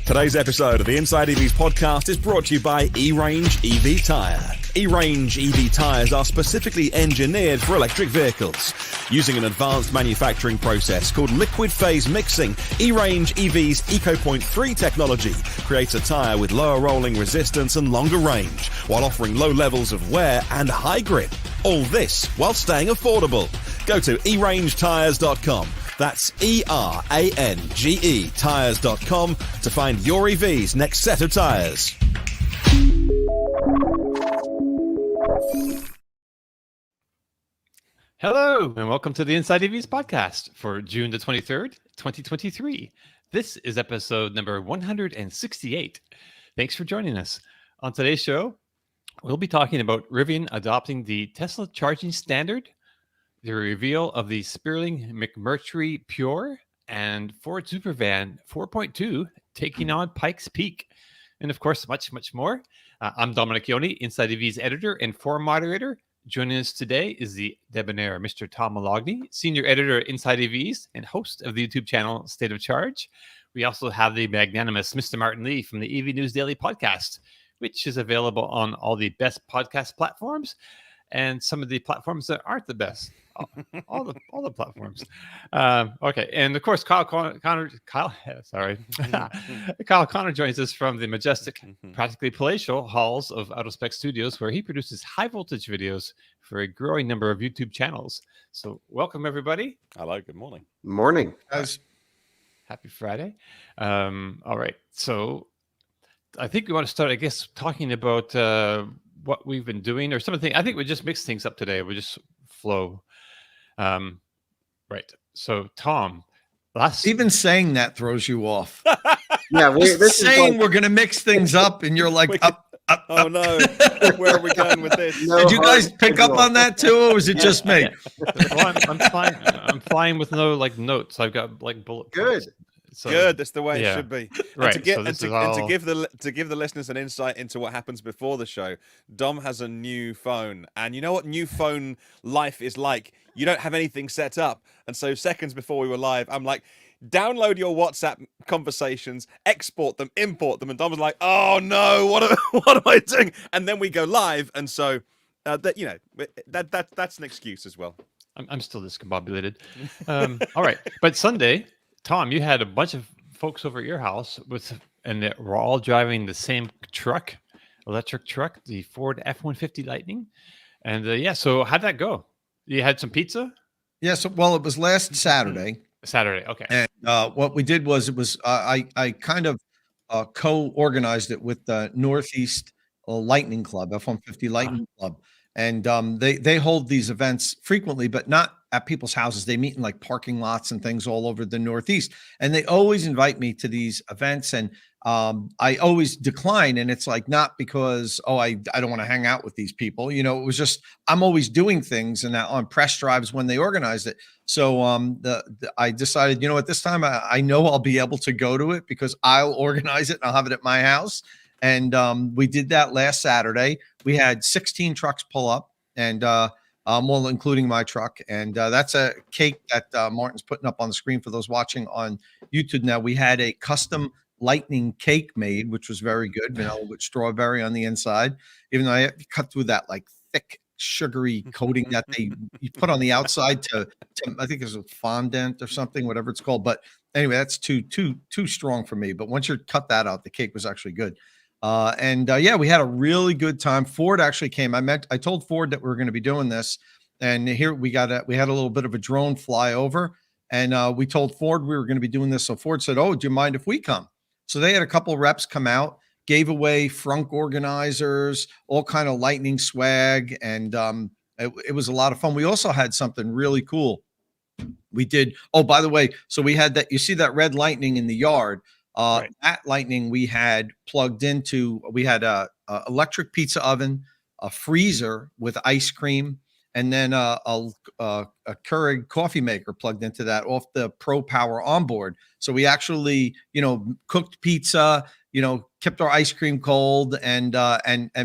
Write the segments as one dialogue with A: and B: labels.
A: Today's episode of the Inside EVs podcast is brought to you by E-Range EV Tyre. E-Range EV tyres are specifically engineered for electric vehicles. Using an advanced manufacturing process called liquid phase mixing, E-Range EV's EcoPoint 3 technology creates a tyre with lower rolling resistance and longer range, while offering low levels of wear and high grip. All this while staying affordable. Go to erangetires.com. That's E-R-A-N-G-E tyres.com to find your EV's next set of tyres.
B: Hello, and welcome to the Inside EVs podcast for June the 23rd, 2023. This is episode number 168. Thanks for joining us. On today's show, we'll be talking about Rivian adopting the Tesla charging standard, the reveal of the Spéirling McMurtry Pure, and Ford Supervan 4.2 taking on Pikes Peak. And of course, much, much more. I'm Dominic Ioni, Inside EV's editor and forum moderator. Joining us today is the debonair Mr. Tom Malogny, senior editor at Inside EVs and host of the YouTube channel State of Charge. We also have the magnanimous Mr. Martin Lee from the EV News Daily podcast, which is available on all the best podcast platforms and some of the platforms that aren't the best. all the platforms. Okay, and of course, Kyle Connor joins us from the majestic, practically palatial halls of Autospec Studios, where he produces high voltage videos for a growing number of YouTube channels. So, welcome everybody.
C: Hello. Good morning.
D: Morning,
C: guys.
B: Happy Friday. All right, so I think we want to start, I guess, talking about what we've been doing or something. I think we just mix things up today. We just flow. Right. So, Tom,
E: even saying that throws you off.
D: Yeah,
E: this saying we're going to mix things up, and you're like, up.
C: Oh no, where are we going with this?
E: Did you guys pick up on that too, or was it just me?
B: Well, I'm flying with no notes. I've got bullet points.
C: So, good. That's the way it should be.
B: Right.
C: And to give the listeners an insight into what happens before the show, Dom has a new phone, and you know what new phone life is like. You don't have anything set up, and so seconds before we were live, I'm like, download your WhatsApp conversations, export them, import them, and Dom was like, oh no, what am I doing? And then we go live, and so that's an excuse as well.
B: I'm still discombobulated. All right, but Sunday, Tom, you had a bunch of folks over at your house and they were all driving the same truck, electric truck, the Ford F-150 Lightning. And so how'd that go? You had some pizza?
E: Yes. Well, it was last Saturday.
B: Saturday, okay.
E: And what we did was I kind of co-organized it with the Northeast Lightning Club, F-150 Lightning Club. And they hold these events frequently, but not at people's houses. They meet in like parking lots and things all over the Northeast. And they always invite me to these events. And I always decline. And it's like, not because, I don't want to hang out with these people. You know, it was just, I'm always doing things and on press drives when they organized it. So I decided, you know, at this time, I know I'll be able to go to it because I'll organize it and I'll have it at my house. And we did that last Saturday. We had 16 trucks pull up, and well, including my truck. And that's a cake that Martin's putting up on the screen for those watching on YouTube. Now, we had a custom lightning cake made, which was very good, vanilla with strawberry on the inside, even though I had to cut through that like thick, sugary coating that you put on the outside to I think it's a fondant or something, whatever it's called. But anyway, that's too strong for me. But once you cut that out, the cake was actually good. We had a really good time. Ford actually came. I told Ford that we were going to be doing this, and here we had a little bit of a drone fly over, and we told Ford we were going to be doing this. So Ford said, "Oh, do you mind if we come?" So they had a couple reps come out, gave away frunk organizers, all kind of lightning swag, and it was a lot of fun. We also had something really cool. We did. Oh, by the way, so we had that. You see that red lightning in the yard. Right. That lightning we had plugged into, we had a electric pizza oven, a freezer with ice cream, and then a Keurig coffee maker plugged into that off the Pro Power onboard. So we actually, cooked pizza, kept our ice cream cold, and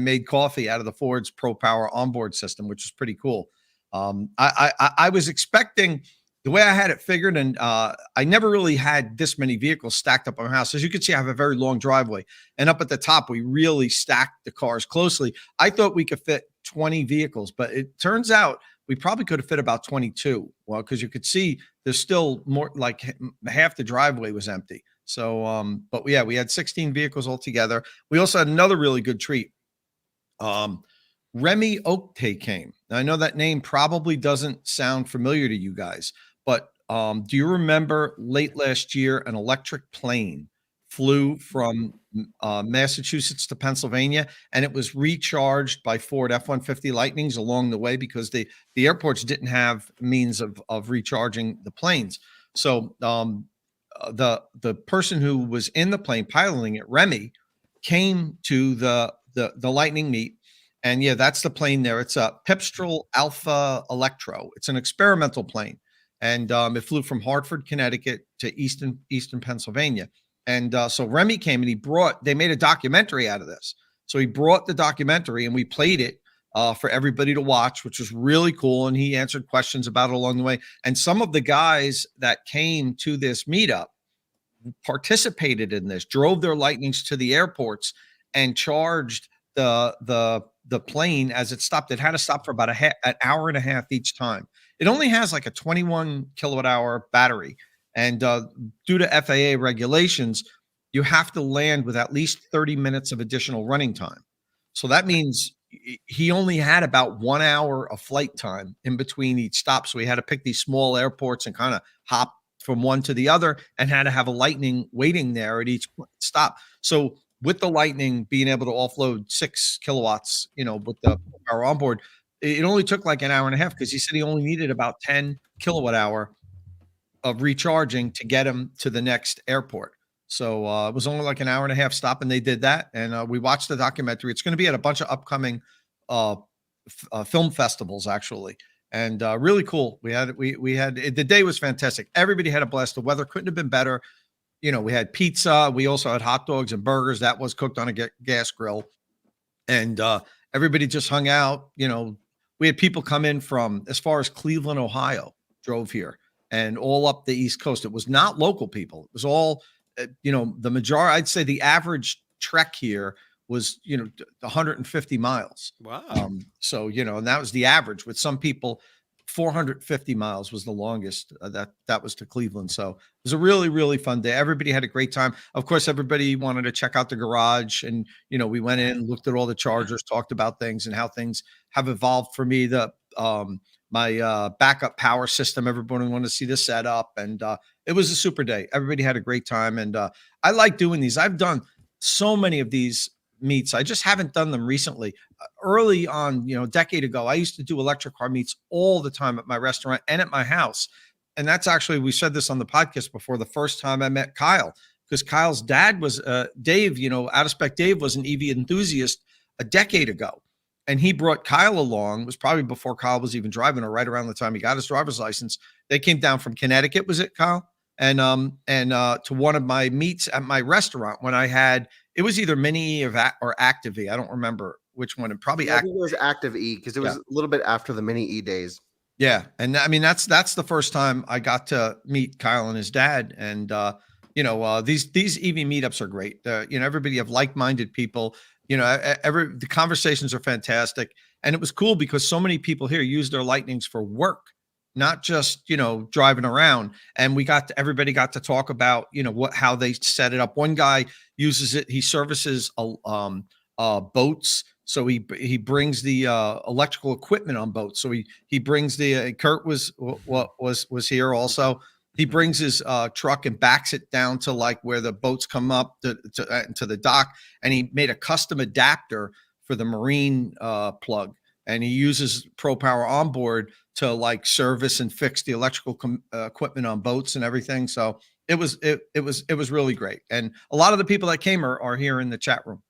E: made coffee out of the Ford's Pro Power onboard system, which is pretty cool. I was expecting the way I had it figured, and I never really had this many vehicles stacked up on my house. As you can see, I have a very long driveway, and up at the top, we really stacked the cars closely. I thought we could fit 20 vehicles, but it turns out we probably could have fit about 22. Well, because you could see there's still more, like half the driveway was empty. So, but yeah, we had 16 vehicles altogether. We also had another really good treat. Remy Oakte came. Now, I know that name probably doesn't sound familiar to you guys, but do you remember late last year an electric plane flew from Massachusetts to Pennsylvania, and it was recharged by Ford F-150 Lightnings along the way because the airports didn't have means of recharging the planes. So the person who was in the plane piloting it, Remy, came to the Lightning meet. And yeah, that's the plane there. It's a Pipistrel Alpha Electro. It's an experimental plane. And it flew from Hartford, Connecticut to Easton, Pennsylvania. And so Remy came and they made a documentary out of this. So he brought the documentary and we played it for everybody to watch, which was really cool. And he answered questions about it along the way. And some of the guys that came to this meetup participated in this, drove their Lightnings to the airports and charged the plane as it stopped. It had to stop for about an hour and a half each time. It only has like a 21 kilowatt hour battery. And due to FAA regulations, you have to land with at least 30 minutes of additional running time. So that means he only had about 1 hour of flight time in between each stop. So he had to pick these small airports and kind of hop from one to the other and had to have a Lightning waiting there at each stop. So with the Lightning being able to offload 6 kilowatts, with the power on board, it only took like an hour and a half because he said he only needed about 10 kilowatt hour of recharging to get him to the next airport. So it was only like an hour and a half stop, and they did that. And we watched the documentary. It's going to be at a bunch of upcoming film festivals, actually. And really cool. We had the day was fantastic. Everybody had a blast. The weather couldn't have been better. We had pizza. We also had hot dogs and burgers that was cooked on a gas grill. And everybody just hung out. We had people come in from as far as Cleveland, Ohio, drove here, and all up the East Coast. It was not local people. It was all, the majority, I'd say the average trek here was, 150 miles.
C: Wow.
E: So, and that was the average. With some people, 450 miles was the longest that was to Cleveland. So it was a really, really fun day. Everybody had a great time. Of course, everybody wanted to check out the garage, and we went in, looked at all the chargers, talked about things and how things have evolved for me. My backup power system, everybody wanted to see the setup, and it was a super day. Everybody had a great time, and I like doing these. I've done so many of these meets. I just haven't done them recently. Early on, a decade ago, I used to do electric car meets all the time at my restaurant and at my house. And that's actually, we said this on the podcast before, the first time I met Kyle, because Kyle's dad was Dave, Out of Spec Dave was an EV enthusiast a decade ago. And he brought Kyle along. It was probably before Kyle was even driving, or right around the time he got his driver's license. They came down from Connecticut, was it, Kyle? And to one of my meets at my restaurant when I had, it was either Mini E or Active E. I don't remember which one. It probably
D: I think it was Active E because it was a little bit after the Mini E days.
E: Yeah, and I mean that's the first time I got to meet Kyle and his dad, and these EV meetups are great. Everybody have like-minded people. The conversations are fantastic, and it was cool because so many people here use their Lightnings for work, not just driving around. And everybody got to talk about how they set it up. One guy uses it. He services boats. So he brings the electrical equipment on boats. So he brings Kurt was here also. He brings his truck and backs it down to like where the boats come up to the dock, and he made a custom adapter for the marine plug. And he uses Pro Power Onboard to like service and fix the electrical equipment on boats and everything. So it was really great. And a lot of the people that came are here in the chat room.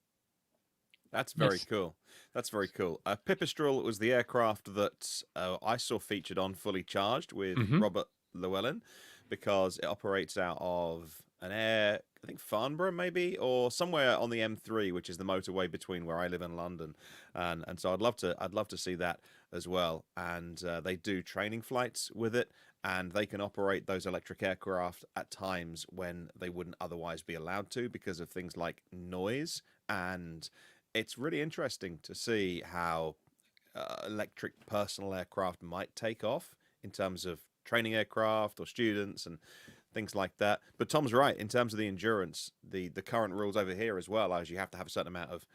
C: That's very cool. That's very cool. Pipistrel was the aircraft that I saw featured on Fully Charged with Robert Llewellyn, because it operates out of I think Farnborough maybe, or somewhere on the M3, which is the motorway between where I live and London, and so I'd love to see that. as well, and they do training flights with it, and they can operate those electric aircraft at times when they wouldn't otherwise be allowed to because of things like noise. And it's really interesting to see how electric personal aircraft might take off in terms of training aircraft or students and things like that. But Tom's right in terms of the endurance. The current rules over here as well, as you have to have a certain amount of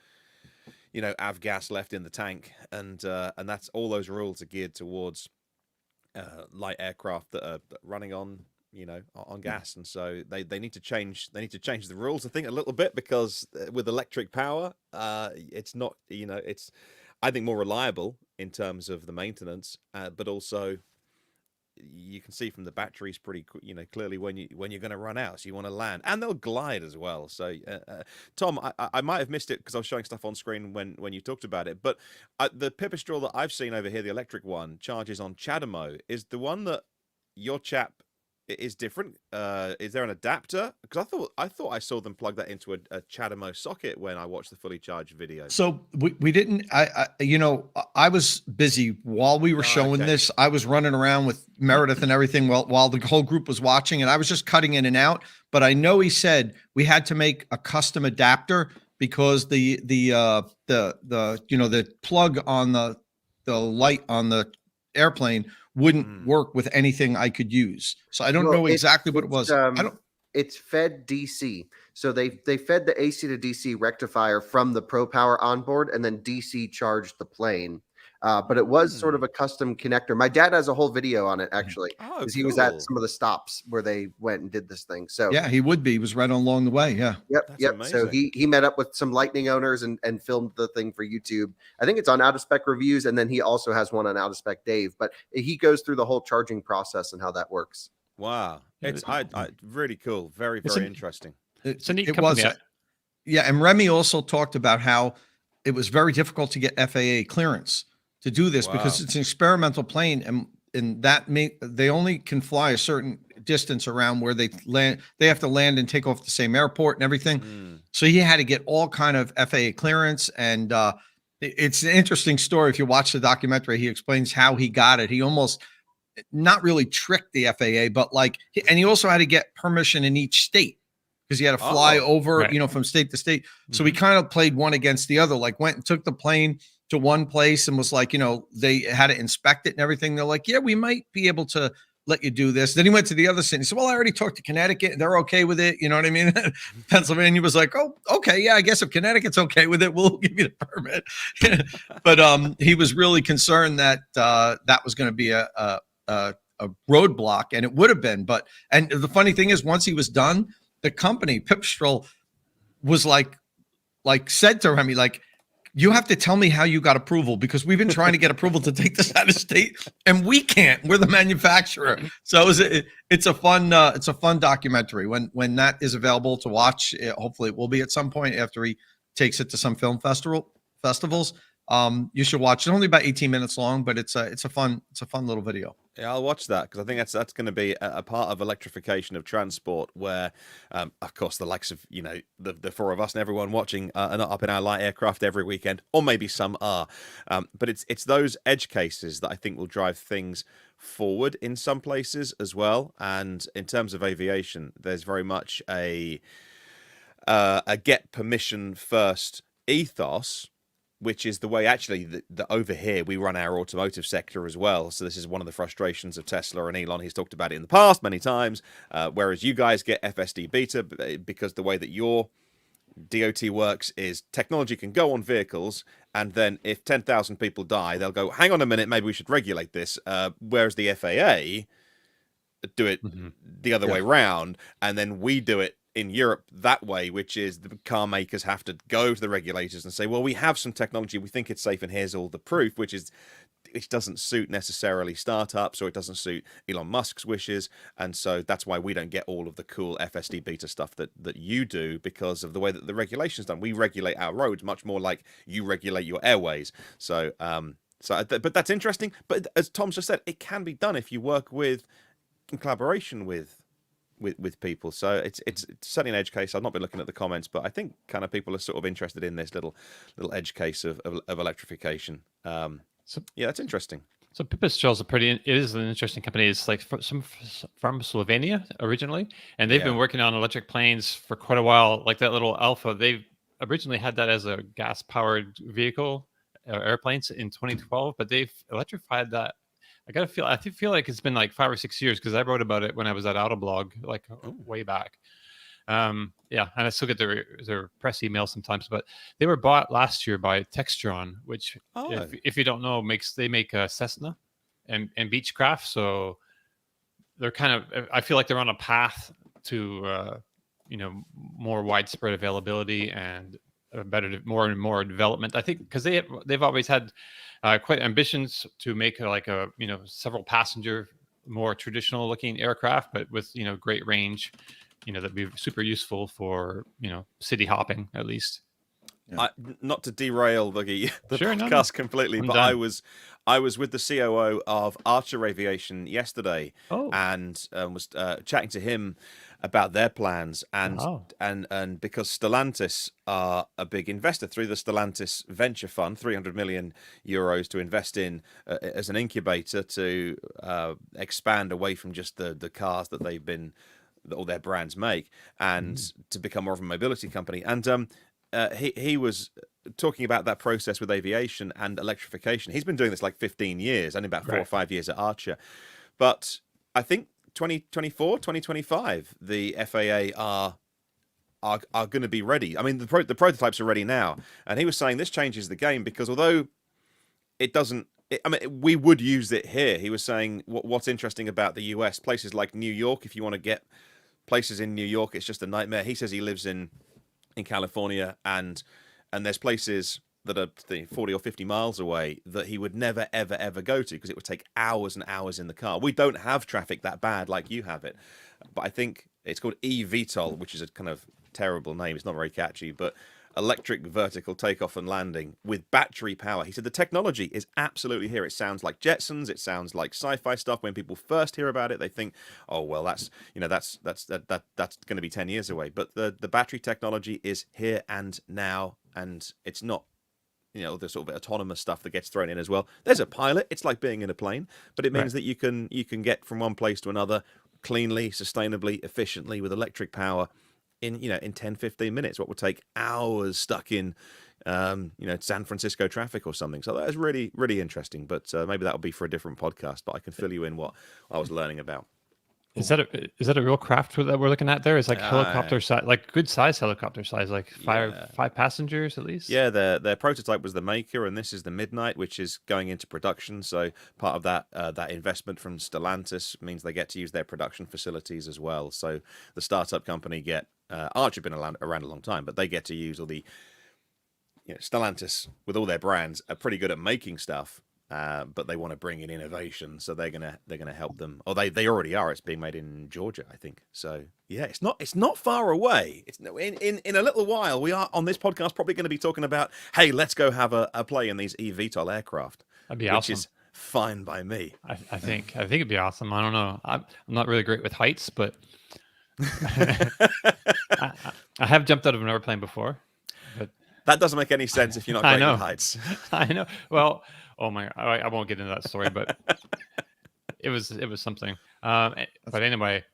C: avgas left in the tank, and that's all those rules are geared towards light aircraft that are running on on gas. And so they need to change the rules, I think, a little bit, because with electric power, it's not it's, I think, more reliable in terms of the maintenance, but also you can see from the batteries pretty clearly when you're going to run out, so you want to land, and they'll glide as well. So Tom, I might have missed it because I was showing stuff on screen when you talked about it, but the Pipistrel that I've seen over here, the electric one, charges on CHAdeMO. Is the one that your chap is different? Is there an adapter? Because I thought I saw them plug that into a CHAdeMO socket when I watched the fully charged video.
E: So we didn't. I was busy while we were showing this. I was running around with Meredith and everything while the whole group was watching, and I was just cutting in and out. But I know he said we had to make a custom adapter because the plug on the light on the airplane wouldn't work with anything I could use. So I don't know exactly what it was.
D: It's fed DC. So they fed the AC to DC rectifier from the Pro Power onboard, and then DC charged the plane. But it was sort of a custom connector. My dad has a whole video on it, actually, because he was at some of the stops where they went and did this thing. So
E: yeah, he would be. He was right along the way. Yeah.
D: Yep. Amazing. So he met up with some Lightning owners and filmed the thing for YouTube. I think it's on Out of Spec Reviews, and then he also has one on Out of Spec Dave. But he goes through the whole charging process and how that works.
C: Wow, it's really cool. Very interesting.
B: It's a neat company.
E: Yeah, and Remy also talked about how it was very difficult to get FAA clearance to do this because it's an experimental plane, and that they only can fly a certain distance around where they land. They have to land and take off at the same airport and everything. So he had to get all kind of FAA clearance, and it's an interesting story. If you watch the documentary, he explains how he got it. He almost not really tricked the FAA, but and he also had to get permission in each state because he had to fly over, from state to state. So he kind of played one against the other, went and took the plane to one place and was they had to inspect it and everything. They're like, yeah, we might be able to let you do this. Then he went to the other state. He said, well, I already talked to Connecticut and they're okay with it. You know what I mean? Pennsylvania was like, oh, okay. Yeah, I guess if Connecticut's okay with it, we'll give you the permit. But he was really concerned that that was going to be a roadblock, and it would have been. And the funny thing is, once he was done, the company Pipistrel was said to Remy, you have to tell me how you got approval, because we've been trying to get approval to take this out of state and we can't. We're the manufacturer. So it's a fun documentary. When that is available to watch, hopefully it will be at some point after he takes it to some film festivals. You should watch it. Only about 18 minutes long, but it's a fun little video.
C: Yeah, I'll watch that, because I think that's going to be a part of electrification of transport where, of course, the likes of, the four of us and everyone watching are not up in our light aircraft every weekend, or maybe some are. But it's those edge cases that I think will drive things forward in some places as well. And in terms of aviation, there's very much a get permission first ethos, which is the way actually that over here we run our automotive sector as well. So this is one of the frustrations of Tesla and Elon. He's talked about it in the past many times, whereas you guys get FSD Beta because the way that your DOT works is technology can go on vehicles, and then if 10,000 people die, they'll go, hang on a minute, maybe we should regulate this. Whereas the FAA do it the other way round, and then we do it in Europe that way, which is the car makers have to go to the regulators and say, well, we have some technology, we think it's safe, and here's all the proof, which doesn't suit necessarily startups, or it doesn't suit Elon Musk's wishes. And so that's why we don't get all of the cool FSD Beta stuff that you do, because of the way that the regulation's done. We regulate our roads much more like you regulate your airways. So but that's interesting. But as Tom just said, it can be done if you work in collaboration with people. So it's certainly an edge case. I've not been looking at the comments, but I think kind of people are sort of interested in this little edge case of electrification. Yeah, that's interesting.
B: So Pipistrel's it is an interesting company. It's like from Slovenia originally, and they've been working on electric planes for quite a while. Like that little Alpha, they've originally had that as a gas-powered vehicle, airplanes in 2012, but they've electrified that. I feel like it's been like 5 or 6 years because I wrote about it when I was at Autoblog, like way back. Yeah, and I still get their press emails sometimes, but they were bought last year by Textron, which if you don't know, they make Cessna and Beechcraft. So they're kind of, I feel like they're on a path to more widespread availability and more and more development. I think because they've always had quite ambitions to make several passenger, more traditional looking aircraft, but with great range. That'd be super useful for city hopping at least.
C: Not to derail the podcast completely, but
B: done.
C: I was with the COO of Archer Aviation yesterday, and was chatting to him about their plans, and because Stellantis are a big investor through the Stellantis Venture Fund, 300 million euros to invest in as an incubator to expand away from just the cars that all their brands make, and to become more of a mobility company. And he was talking about that process with aviation and electrification. He's been doing this like 15 years, only about 4 or 5 years at Archer. But I think 2024, 2025, the FAA are going to be ready. I mean, the prototypes are ready now. And he was saying this changes the game because although it doesn't, I mean, we would use it here. He was saying what's interesting about the US, places like New York, if you want to get places in New York, it's just a nightmare. He says he lives in California, and there's places that are 40 or 50 miles away that he would never, ever, ever go to because it would take hours and hours in the car. We don't have traffic that bad like you have it. But I think it's called eVTOL, which is a kind of terrible name. It's not very catchy, but electric vertical takeoff and landing with battery power. He said the technology is absolutely here. It sounds like Jetsons. It sounds like sci-fi stuff. When people first hear about it, they think, "Oh, well, that's going to be 10 years away." But the battery technology is here and now, and it's not, the sort of autonomous stuff that gets thrown in as well. There's a pilot. It's like being in a plane, but it means that you can get from one place to another cleanly, sustainably, efficiently with electric power in 10, 15 minutes, what would take hours stuck in San Francisco traffic or something. So that is really, really interesting. But maybe that'll be for a different podcast, but I can fill you in what I was learning about.
B: Is that a real craft that we're looking at there? It's like helicopter size, like good size helicopter size, like five passengers at least.
C: Yeah, their prototype was the Maker, and this is the Midnight, which is going into production. So part of that investment from Stellantis means they get to use their production facilities as well. So the startup company Archer have been around a long time, but they get to use all the Stellantis with all their brands are pretty good at making stuff. But they want to bring in innovation, so they're gonna help them. Or they already are. It's being made in Georgia, I think. So yeah, it's not far away. It's in a little while. We are on this podcast probably going to be talking about, hey, let's go have a play in these eVTOL aircraft.
B: That'd be awesome.
C: Which is fine by me.
B: I think it'd be awesome. I don't know. I'm not really great with heights, but I have jumped out of an airplane before. But
C: that doesn't make any sense if you're not great with heights.
B: I know. Well. Oh my! I won't get into that story, but it was something. But anyway,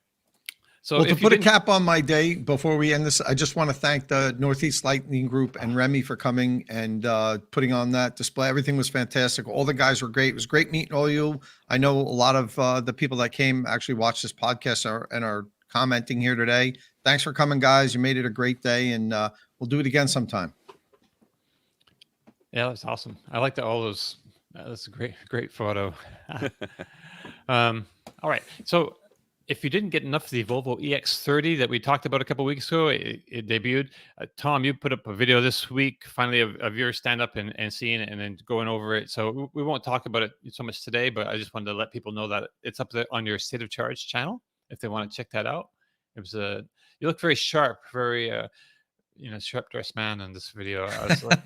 B: so
E: to put a cap on my day before we end this, I just want to thank the Northeast Lightning Group and Remy for coming and putting on that display. Everything was fantastic. All the guys were great. It was great meeting all you. I know a lot of the people that came actually watched this podcast and are commenting here today. Thanks for coming, guys. You made it a great day, and we'll do it again sometime.
B: Yeah, that's awesome. I like all those. That's a great photo. All right. So if you didn't get enough of the Volvo EX30 that we talked about a couple of weeks ago, it debuted. Tom, you put up a video this week, finally, of your stand-up and seeing it and then going over it. So we won't talk about it so much today, but I just wanted to let people know that it's up there on your State of Charge channel if they want to check that out. It was you look very sharp, very sharp dressed man in this video. I was like,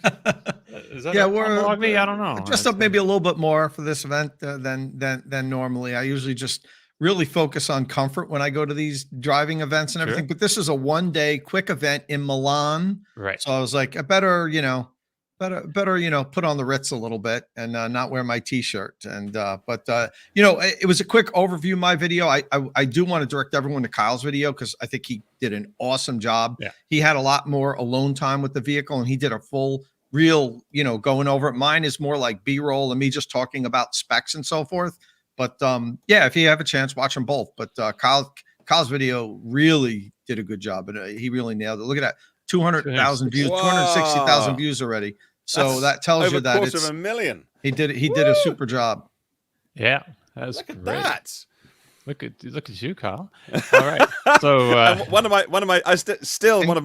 B: is that ugly? I don't know.
E: Dressed up maybe a little bit more for this event than normally. I usually just really focus on comfort when I go to these driving events and everything. But this is a one-day quick event in Milan.
B: Right.
E: So I was like, I better better, put on the Ritz a little bit and not wear my T-shirt. And it was a quick overview of my video. I do want to direct everyone to Kyle's video because I think he did an awesome job.
B: Yeah.
E: He had a lot more alone time with the vehicle, and he did a full real, going over it. Mine is more like B-roll and me just talking about specs and so forth. But if you have a chance, watch them both. But Kyle's video really did a good job, and he really nailed it. Look at that, 200,000 views, 260,000 views already. So that tells you that
C: it's over 250,000.
E: He did a super job.
B: Yeah, that's
C: Look at
B: great.
C: that.
B: Look at you, Kyle. All right. So
C: And one of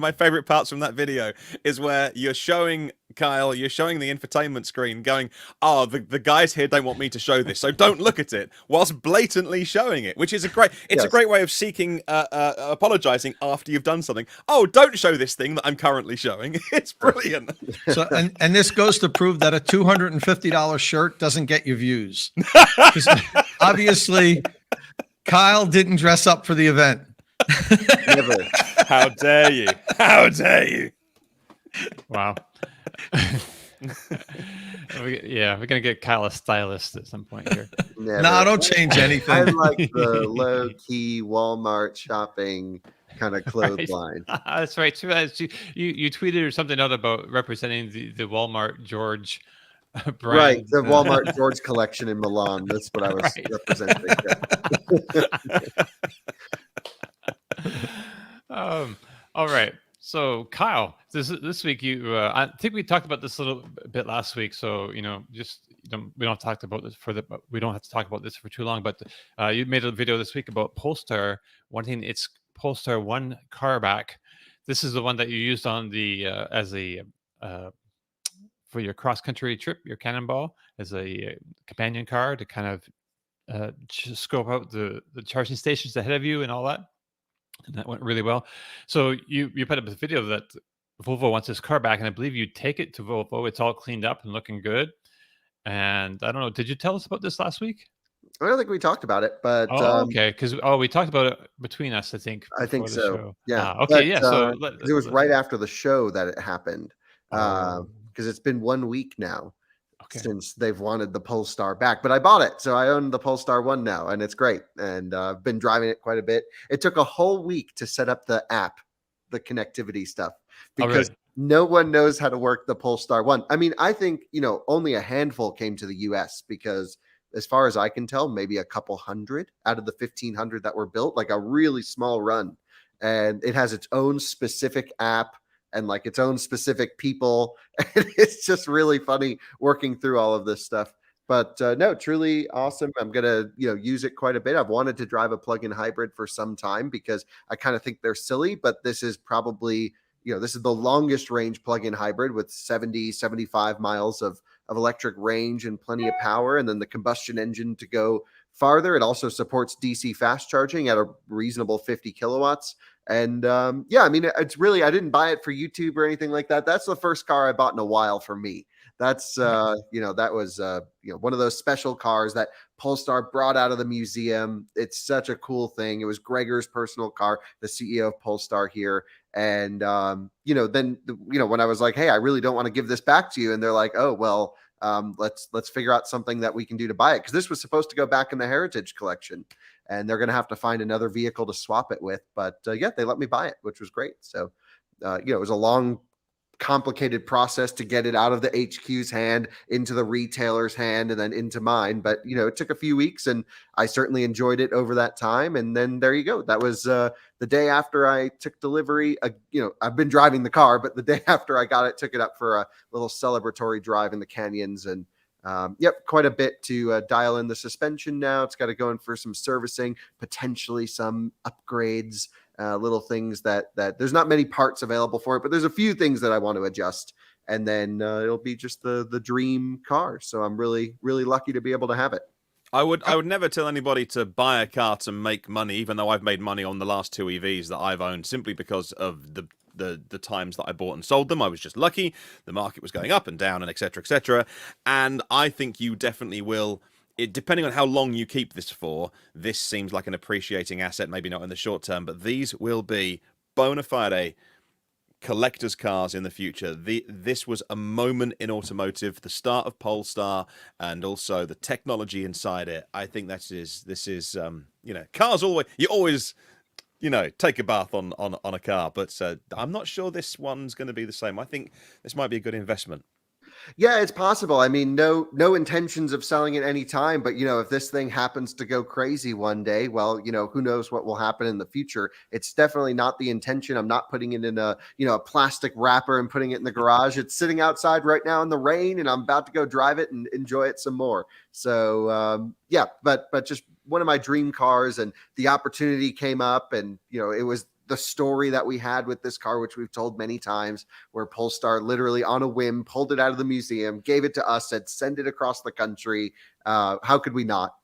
C: my favorite parts from that video is where you're showing Kyle, you're showing the infotainment screen going, oh, the guys here don't want me to show this, so don't look at it, whilst blatantly showing it, which is a great way of seeking apologizing after you've done something. Oh, don't show this thing that I'm currently showing. It's brilliant.
E: So and this goes to prove that a $250 shirt doesn't get you views. 'Cause obviously Kyle didn't dress up for the event.
D: Never.
C: How dare you? How dare you?
B: wow. We're gonna get Kyle a stylist at some point here.
D: Never.
E: No, don't change anything.
D: I like the low key Walmart shopping kind of clothesline.
B: That's right. So, you tweeted or something out about representing the Walmart George brand.
D: Right, the Walmart George collection in Milan. That's what I was representing.
B: All right. So Kyle, this week I think we talked about this a little bit last week. So we don't have to talk about this we don't have to talk about this for too long. But you made a video this week about Pulstar wanting its Pulstar One car back. This is the one that you used on the as a for your cross country trip, your Cannonball, as a companion car to kind of scope out the charging stations ahead of you and all that. And that went really well. So you put up a video that Volvo wants this car back, and I believe you take it to Volvo. It's all cleaned up and looking good. And I don't know, did you tell us about this last week?
D: I don't think we talked about it, but
B: okay, because we talked about it between us, I think.
D: I think so.
B: Show.
D: Yeah.
B: Okay.
D: But,
B: Yeah. So
D: it was right after the show that it happened, because it's been 1 week now since they've wanted the Pulsar back. But I bought it, so I own the Pulsar One now, and it's great. And I've been driving it quite a bit. It took a whole week to set up the app, the connectivity stuff, because no one knows how to work the Pulsar One. I mean, I think only a handful came to the US because, as far as I can tell, maybe a couple hundred out of the 1,500 that were built, like a really small run. And it has its own specific app and like its own specific people. And it's just really funny working through all of this stuff. But no, truly awesome. I'm going to use it quite a bit. I've wanted to drive a plug-in hybrid for some time because I kind of think they're silly, but this is probably, this is the longest range plug-in hybrid with 70, 75 miles of electric range and plenty of power, and then the combustion engine to go farther. It also supports DC fast charging at a reasonable 50 kilowatts. And I mean, it's really, I didn't buy it for YouTube or anything like that. That's the first car I bought in a while for me. That's, that was, one of those special cars that Pulsar brought out of the museum. It's such a cool thing. It was Gregor's personal car, the CEO of Pulsar here. And, then, when I was like, hey, I really don't want to give this back to you. And they're like, oh, well, let's figure out something that we can do to buy it. Cause this was supposed to go back in the Heritage collection, and they're going to have to find another vehicle to swap it with. But they let me buy it, which was great. So, it was a long, complicated process to get it out of the HQ's hand into the retailer's hand and then into mine. But, it took a few weeks, and I certainly enjoyed it over that time. And then there you go. That was the day after I took delivery. I've been driving the car, but the day after I got it, took it up for a little celebratory drive in the canyons. And quite a bit to dial in the suspension now. It's got to go in for some servicing, potentially some upgrades, little things that there's not many parts available for it, but there's a few things that I want to adjust, and then it'll be just the dream car. So I'm really, really lucky to be able to have it.
C: I would never tell anybody to buy a car to make money, even though I've made money on the last two EVs that I've owned, simply because of the times that I bought and sold them. I was just lucky. The market was going up and down, and etc., etc. And I think you definitely will. Depending on how long you keep this for, this seems like an appreciating asset, maybe not in the short term, but these will be bona fide collectors' cars in the future. This was a moment in automotive, the start of Polestar, and also the technology inside it. I think this is cars always. You always take a bath on a car, but I'm not sure this one's going to be the same. I think this might be a good investment.
D: Yeah, it's possible. I mean, no intentions of selling it any time, but if this thing happens to go crazy one day, well, who knows what will happen in the future. It's definitely not the intention. I'm not putting it in a plastic wrapper and putting it in the garage. It's sitting outside right now in the rain, and I'm about to go drive it and enjoy it some more. So yeah, but just one of my dream cars, and the opportunity came up, and it was the story that we had with this car, which we've told many times, where Polestar literally on a whim pulled it out of the museum, gave it to us, said, send it across the country. How could we not,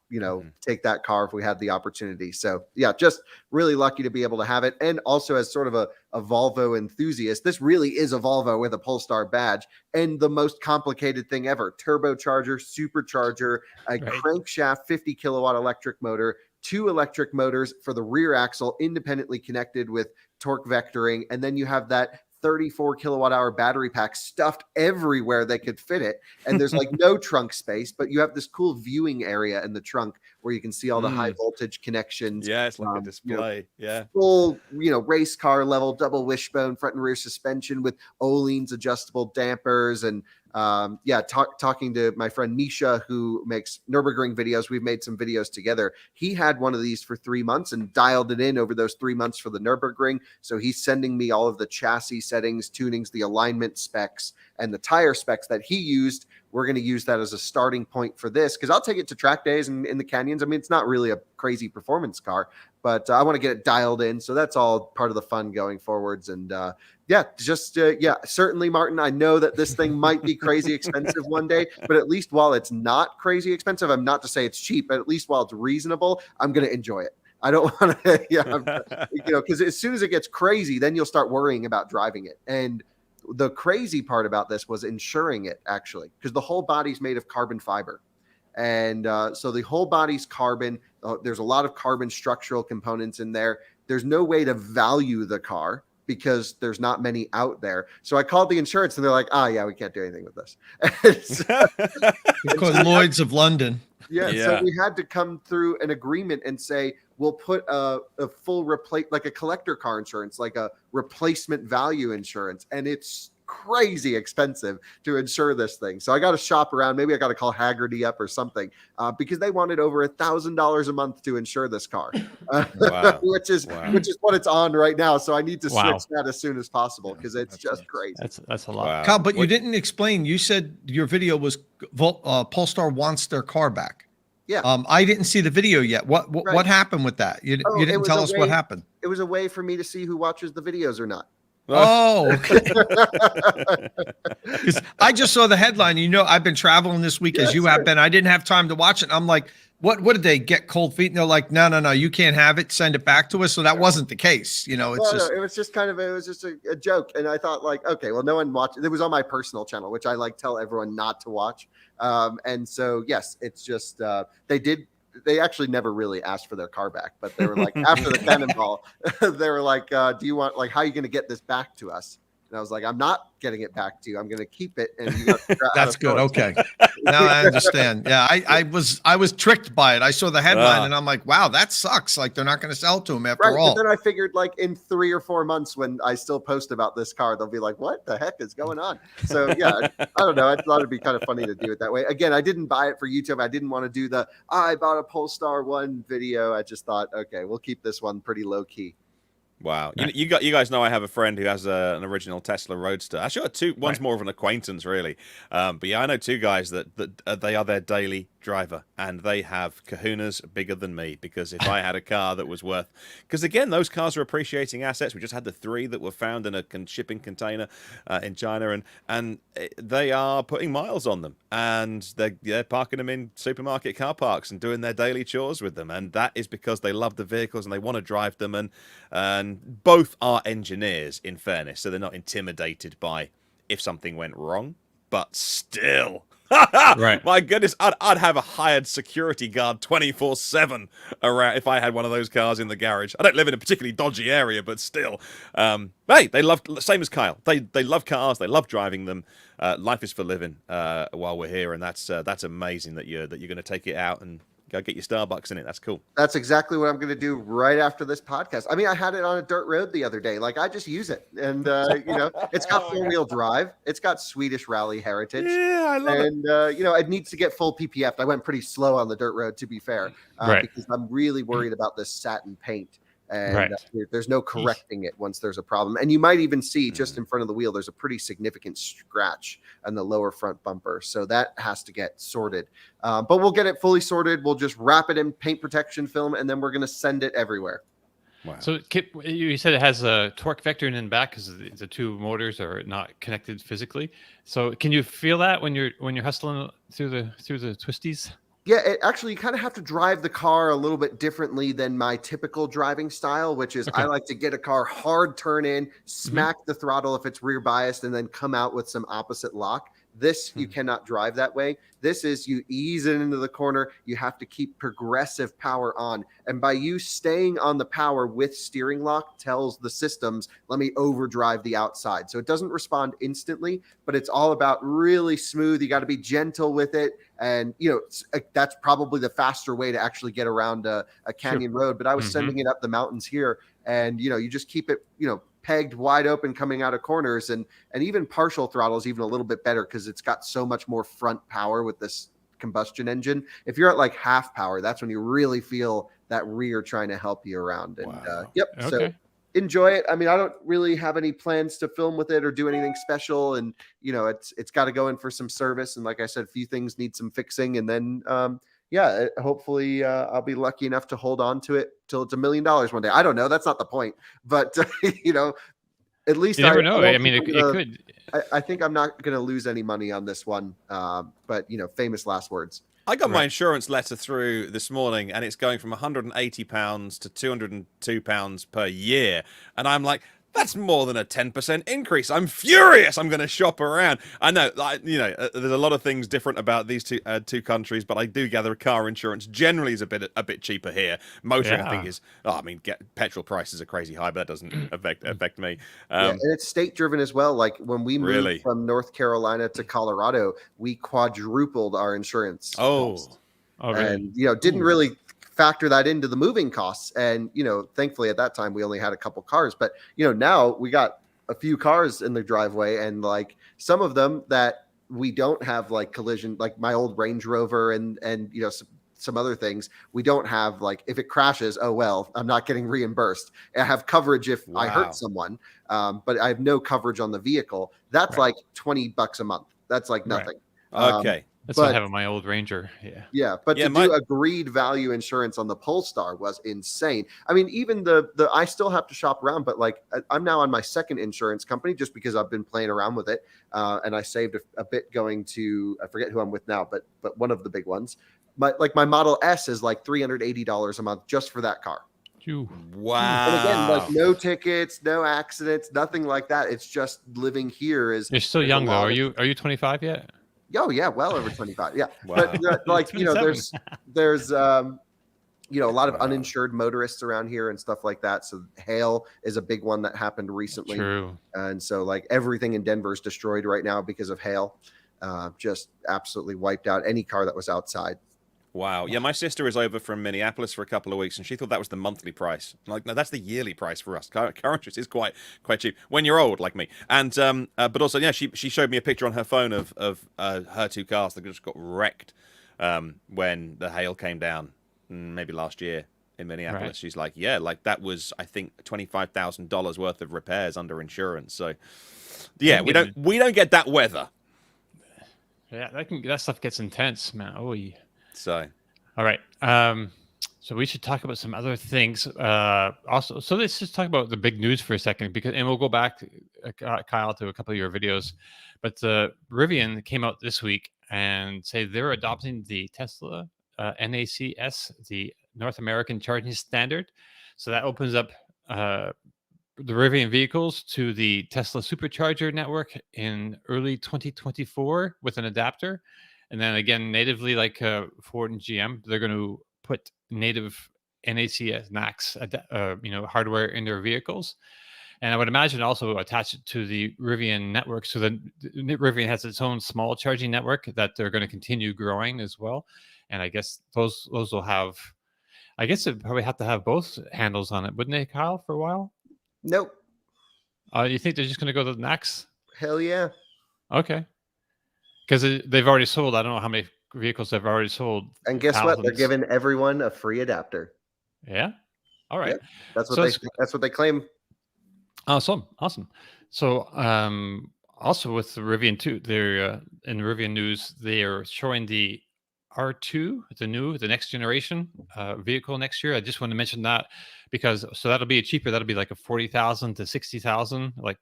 D: take that car if we had the opportunity? So yeah, just really lucky to be able to have it. And also as sort of a Volvo enthusiast, this really is a Volvo with a Polestar badge, and the most complicated thing ever: turbocharger, supercharger, a crankshaft 50 kilowatt electric motor, 2 electric motors for the rear axle independently connected with torque vectoring. And then you have that 34 kilowatt hour battery pack stuffed everywhere they could fit it. And there's like no trunk space, but you have this cool viewing area in the trunk where you can see all the high voltage connections.
C: Yeah, it's like a display.
D: Full, race car level double wishbone front and rear suspension with Öhlins adjustable dampers. And talking to my friend Misha, who makes Nürburgring videos. We've made some videos together. He had one of these for 3 months and dialed it in over those 3 months for the Nürburgring. So he's sending me all of the chassis settings, tunings, the alignment specs, and the tire specs that he used. We're going to use that as a starting point for this, because I'll take it to track days and in the canyons. I mean, it's not really a crazy performance car, but I want to get it dialed in. So that's all part of the fun going forwards. And certainly, Martin, I know that this thing might be crazy expensive one day, but at least while it's not crazy expensive, I'm not to say it's cheap, but at least while it's reasonable, I'm going to enjoy it. I don't want to, because as soon as it gets crazy, then you'll start worrying about driving it. And the crazy part about this was insuring it, actually, because the whole body's made of carbon fiber. And so the whole body's carbon. There's a lot of carbon structural components in there. There's no way to value the car because there's not many out there. So I called the insurance and they're like, yeah, we can't do anything with this.
E: Because Lloyd's of London.
D: Yeah. So we had to come through an agreement and say, we'll put a full like a collector car insurance, like a replacement value insurance. And it's crazy expensive to insure this thing. So I got to shop around. Maybe I got to call Haggerty up or something because they wanted over $1,000 a month to insure this car, which is what it's on right now. So I need to switch that as soon as possible because it's just crazy.
B: That's a lot.
C: Wow.
E: Kyle, but you didn't explain. You said your video was Polestar wants their car back.
D: Yeah.
E: I didn't see the video yet. What happened with that? You didn't tell us what happened.
D: It was a way for me to see who watches the videos or not.
E: Oh, okay. Because I just saw the headline. I've been traveling this week as you have been. I didn't have time to watch it. I'm like, what did they get cold feet? And they're like, no, you can't have it. Send it back to us. So that wasn't the case. It
D: was just a joke. And I thought like, okay, well, no one watched. It was on my personal channel, which I tell everyone not to watch. And so, yes, it's just, they actually never really asked for their car back, but they were like, after the cannonball, they were like, do you want, how are you going to get this back to us? And I was like, I'm not getting it back to you. I'm going to keep it. And you
E: that's good. Okay. Now I understand. Yeah. I was tricked by it. I saw the headline and I'm like, wow, that sucks. Like they're not going to sell it to him after all.
D: But then I figured in 3 or 4 months when I still post about this car, they'll be like, what the heck is going on? So yeah, I don't know. I thought it'd be kind of funny to do it that way. Again, I didn't buy it for YouTube. I didn't want to do I bought a Pulsar One video. I just thought, okay, we'll keep this one pretty low key.
C: Wow, you guys know I have a friend who has an original Tesla Roadster. Actually, got two. One's more of an acquaintance, really. But yeah, I know 2 guys that they are their daily driver, and they have kahunas bigger than me. Because if I had a car that was worth, because again, those cars are appreciating assets. We just had the 3 that were found in a shipping container in China, and they are putting miles on them, and they're parking them in supermarket car parks and doing their daily chores with them, and that is because they love the vehicles and they want to drive them, and both are engineers, in fairness, so they're not intimidated by if something went wrong, but still.
B: Right.
C: My goodness, I'd have a hired security guard 24/7 around if I had one of those cars in the garage. I don't live in a particularly dodgy area, but still. Hey, they love, same as Kyle. They love cars. They love driving them. Life is for living while we're here, and that's amazing that you're going to take it out and go get your Starbucks in it. That's cool.
D: That's exactly what I'm going to do right after this podcast. I mean, I had it on a dirt road the other day. Like, I just use it. And, it's got four-wheel drive. It's got Swedish rally heritage.
C: Yeah, I love it.
D: And, it needs to get full PPF. I went pretty slow on the dirt road, to be fair,
B: Right.
D: because I'm really worried about this satin paint. And
B: Right.
D: There's no correcting it once there's a problem. And you might even see just in front of the wheel, there's a pretty significant scratch on the lower front bumper. So that has to get sorted. But we'll get it fully sorted. We'll just wrap it in paint protection film, and then we're going to send it everywhere.
C: Wow.
B: So Kip, you said it has a torque vector in the back because the two motors are not connected physically. So can you feel that when you're hustling through the twisties?
D: Yeah, actually, you kind of have to drive the car a little bit differently than my typical driving style, which is I like to get a car hard turn in, smack the throttle if it's rear biased, and then come out with some opposite lock. This, you cannot drive that way. This is you ease it into the corner. You have to keep progressive power on. And by you staying on the power with steering lock tells the systems, let me overdrive the outside. So it doesn't respond instantly, but it's all about really smooth. You got to be gentle with it. And, that's probably the faster way to actually get around a canyon road. But I was sending it up the mountains here, and, you just keep it, pegged wide open coming out of corners, and even partial throttle is even a little bit better because it's got so much more front power with this combustion engine. If you're at like half power, that's when you really feel that rear trying to help you around. And so enjoy it. I mean, I don't really have any plans to film with it or do anything special, and it's got to go in for some service, and like I said, a few things need some fixing, and then hopefully I'll be lucky enough to hold on to it till it's $1 million one day. I don't know. That's not the point, but at least
B: you never know. I mean, it could.
D: I think I'm not going to lose any money on this one. But famous last words.
C: I got my insurance letter through this morning, and it's going from £180 to £202 per year, and I'm like, that's more than a 10% increase. I'm furious. I'm going to shop around. I know, there's a lot of things different about these two countries, but I do gather car insurance generally is a bit cheaper here. Motoring, I think, is. Petrol prices are crazy high, but that doesn't affect me.
D: And it's state driven as well. Like when we moved from North Carolina to Colorado, we quadrupled our insurance.
C: Costs.
B: Really?
D: And didn't really factor that into the moving costs. And, thankfully at that time we only had a couple cars, but, now we got a few cars in the driveway, and like some of them that we don't have like collision, like my old Range Rover and some other things we don't have, like if it crashes, oh, well, I'm not getting reimbursed. I have coverage if I hurt someone, but I have no coverage on the vehicle. That's like $20 a month. That's like nothing.
C: Okay.
B: That's what I have on my old Ranger.
D: But to do agreed value insurance on the Pulstar was insane. I mean, even the I still have to shop around, but like I'm now on my second insurance company just because I've been playing around with it, and I saved a bit going to, I forget who I'm with now, but one of the big ones. My Model S is like $380 a month just for that car.
C: Wow.
D: And again, like no tickets, no accidents, nothing like that. It's just living here is.
B: You're still young though. Are you 25 yet?
D: Oh yeah, well over 25. Yeah,
C: wow.
D: But there's a lot of uninsured motorists around here and stuff like that. So hail is a big one that happened recently.
B: True.
D: And so like everything in Denver is destroyed right now because of hail. Just absolutely wiped out any car that was outside.
C: Wow. Yeah, my sister is over from Minneapolis for a couple of weeks, and she thought that was the monthly price. I'm like, no, that's the yearly price for us. Car insurance is quite cheap when you're old like me. And but also, she showed me a picture on her phone of her two cars that just got wrecked when the hail came down, maybe last year in Minneapolis. Right. She's like, that was, I think, $25,000 worth of repairs under insurance. So yeah, we don't get that weather.
B: Yeah, that stuff gets intense, man. Oh yeah.
C: So,
B: all right. So we should talk about some other things. Also, so let's just talk about the big news for a second, and we'll go back, Kyle, to a couple of your videos. But Rivian came out this week and say they're adopting the Tesla NACS, the North American Charging Standard. So that opens up the Rivian vehicles to the Tesla Supercharger network in early 2024 with an adapter. And then again, natively, like Ford and GM, they're going to put native NACS NACS hardware in their vehicles. And I would imagine also attach it to the Rivian network. So then Rivian has its own small charging network that they're going to continue growing as well. And I guess those will have, I guess it probably have to have both handles on it, wouldn't they, Kyle, for a while?
D: Nope.
B: You think they're just going to go to the NACS?
D: Hell yeah.
B: Okay. Because they've already sold, I don't know how many vehicles they've already sold.
D: And guess what? They're giving everyone a free adapter.
B: Yeah. All right.
D: Yep. That's what they claim.
B: Awesome. So, also with the Rivian too, they're in Rivian news, they are showing the R2, the next generation vehicle next year. I just want to mention that because that'll be cheaper. That'll be like a 40,000 to 60,000, like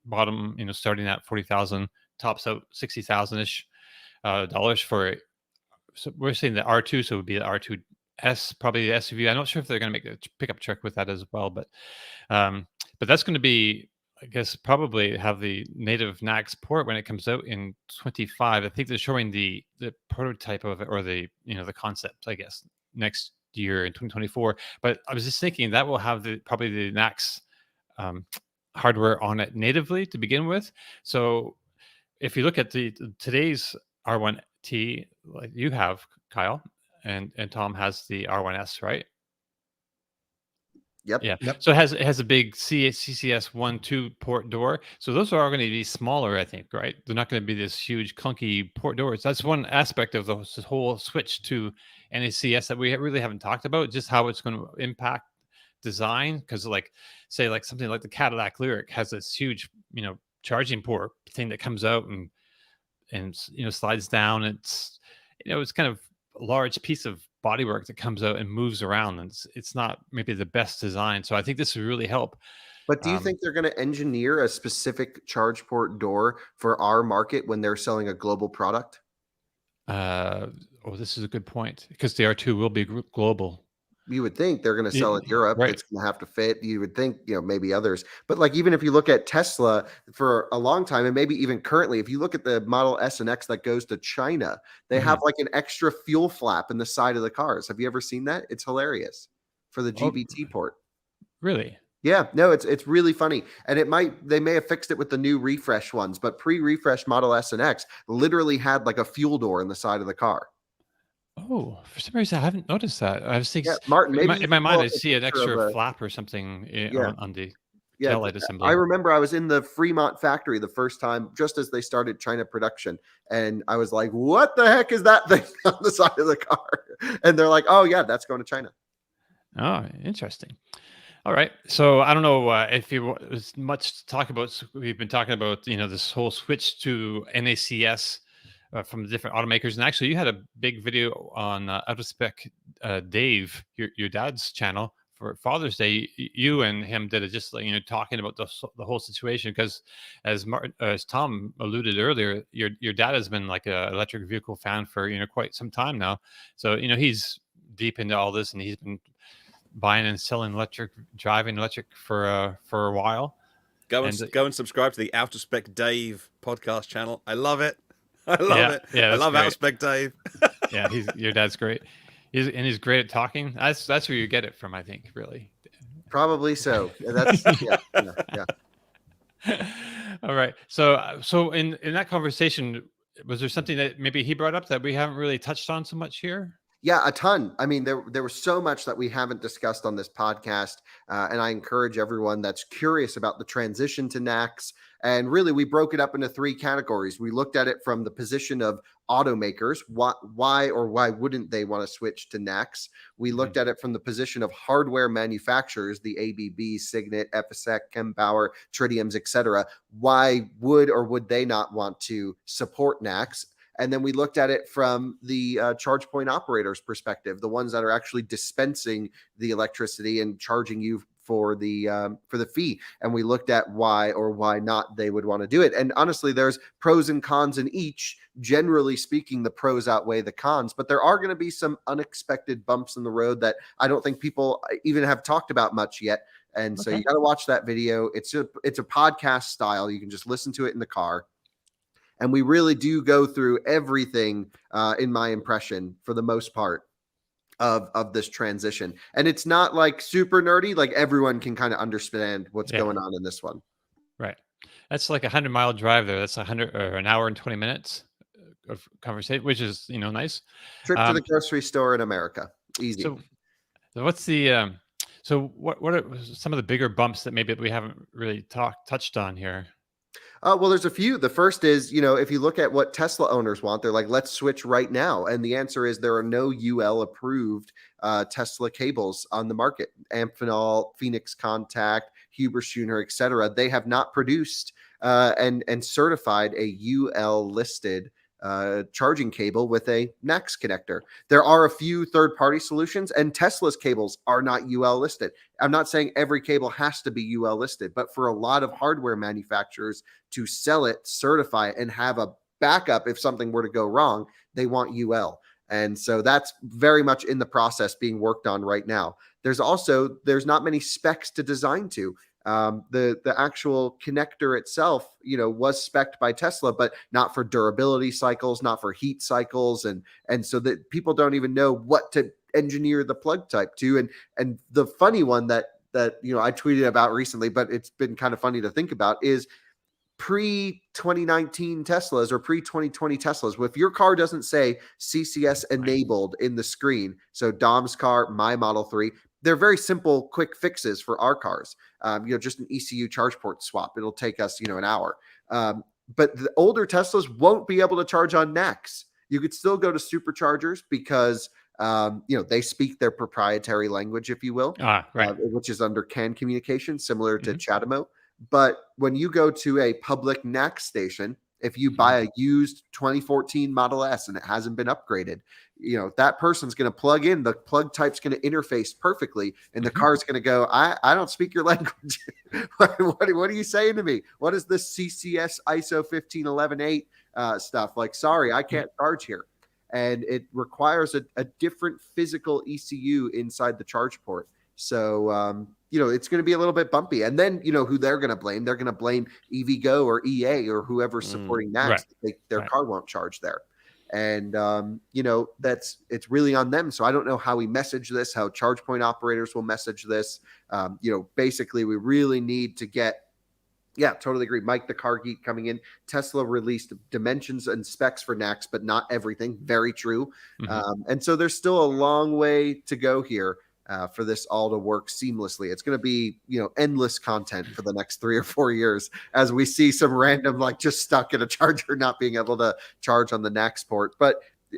B: bottom, starting at 40,000, tops out 60,000 ish dollars for it. So we're saying the R2, so it would be the R2S, probably the SUV. I'm not sure if they're going to make a pickup truck with that as well, but that's going to be, I guess, probably have the native NACS port when it comes out in 25. I think they're showing the prototype of it, or the concept, I guess, next year in 2024. But I was just thinking that will have probably the NACS hardware on it natively to begin with. So if you look at today's R1T, like you have, Kyle, and Tom has the R1S, right?
D: Yep.
B: Yeah. So it has a big CCS 1.2 port door. So those are all going to be smaller, I think, right? They're not going to be this huge clunky port doors. That's one aspect of this whole switch to NACS that we really haven't talked about, just how it's going to impact design. Because say something like the Cadillac Lyriq has this huge, charging port thing that comes out and slides down. It's kind of a large piece of bodywork that comes out and moves around, and it's not maybe the best design. So I think this would really help.
D: But do you think they're going to engineer a specific charge port door for our market when they're selling a global product?
B: This is a good point, because the R2 will be global.
D: You would think they're going to sell in Europe.
B: Right.
D: It's going to have to fit. You would think, maybe others. But like, even if you look at Tesla for a long time, and maybe even currently, if you look at the Model S and X that goes to China, they have like an extra fuel flap in the side of the cars. Have you ever seen that? It's hilarious for the GBT port.
B: Really?
D: Yeah, no, it's really funny. And they may have fixed it with the new refresh ones, but pre-refresh Model S and X literally had like a fuel door in the side of the car.
B: Oh, for some reason I haven't noticed that. I was thinking,
D: Martin, maybe
B: in my mind I see an extra flap or something on the tail light assembly.
D: I remember I was in the Fremont factory the first time, just as they started China production, and I was like, "What the heck is that thing on the side of the car?" And they're like, "Oh yeah, that's going to China."
B: Oh, interesting. All right. So I don't know if there's much to talk about. We've been talking about this whole switch to NACS. From the different automakers, and actually you had a big video on Out of Spec Dave, your dad's channel, for Father's Day. You and him did it, just talking about the whole situation, because as Tom alluded earlier, your dad has been like an electric vehicle fan for quite some time now. So he's deep into all this, and he's been buying and selling driving electric for a while.
C: Go and subscribe to the Out of Spec Dave podcast channel. I love it. I love it. Yeah, I love Out of Spec Dave.
B: Yeah, your dad's great. He's great at talking. That's where you get it from, I think, really.
D: Probably so. That's yeah.
B: All right. So in that conversation, was there something that maybe he brought up that we haven't really touched on so much here?
D: Yeah, a ton. I mean, there was so much that we haven't discussed on this podcast, and I encourage everyone that's curious about the transition to NACS. And really, we broke it up into three categories. We looked at it from the position of automakers, why or why wouldn't they want to switch to NACS? We looked at it from the position of hardware manufacturers, the ABB, Signet, FSX, Kempower, Tritiums, etc. Why would or would they not want to support NACS? And then we looked at it from the charge point operators perspective, the ones that are actually dispensing the electricity and charging you for the fee. And we looked at why or why not they would want to do it. And honestly, there's pros and cons in each. Generally speaking, the pros outweigh the cons, but there are going to be some unexpected bumps in the road that I don't think people even have talked about much yet. And so you got to watch that video. It's a podcast style. You can just listen to it in the car. And we really do go through everything in my impression for the most part of this transition. And it's not like super nerdy, like everyone can kind of understand what's going on in this one.
B: Right. That's like 100-mile drive there. That's 100 or an hour and 20 minutes of conversation, which is, nice.
D: Trip to the grocery store in America. Easy.
B: So what's the so what are some of the bigger bumps that maybe we haven't really touched on here?
D: Well, there's a few. The first is, if you look at what Tesla owners want, they're like, let's switch right now. And the answer is there are no UL approved Tesla cables on the market. Amphenol, Phoenix Contact, Huber-Schuner, etc. They have not produced and certified a UL listed charging cable with a NACS connector. There are a few third-party solutions, and Tesla's cables are not UL listed. I'm not saying every cable has to be UL listed, but for a lot of hardware manufacturers to sell it, certify it, and have a backup if something were to go wrong, they want UL. And so that's very much in the process being worked on right now. There's not many specs to design to. The actual connector itself, was spec'd by Tesla, but not for durability cycles, not for heat cycles. And so that people don't even know what to engineer the plug type to. And the funny one that I tweeted about recently, but it's been kind of funny to think about, is pre-2019 Teslas or pre-2020 Teslas. If your car doesn't say CCS enabled in the screen, so Dom's car, my Model 3, they're very simple, quick fixes for our cars. Just an ECU charge port swap. It'll take us, an hour. But the older Teslas won't be able to charge on NACS. You could still go to superchargers because, they speak their proprietary language, if you will, which is under CAN communication, similar to CHAdeMO. But when you go to a public NACS station, if you buy a used 2014 Model S and it hasn't been upgraded, that person's going to plug in, the plug type's going to interface perfectly, and the car's going to go, I don't speak your language. what are you saying to me? What is this CCS ISO 15118 stuff? Like, sorry, I can't charge here. And it requires a different physical ECU inside the charge port. So, it's going to be a little bit bumpy. And then, who they're going to blame? They're going to blame EVgo or EA or whoever's supporting NACS.
B: Right.
D: Their car won't charge there. And, it's really on them. So I don't know how we message this, how charge point operators will message this. Basically, we really need to get, totally agree. Mike, the car geek coming in. Tesla released dimensions and specs for NACS, but not everything. Very true. And so there's still a long way to go here. For this all to work seamlessly. It's going to be, endless content for the next 3 or 4 years as we see some random, just stuck in a charger, not being able to charge on the NACS port. But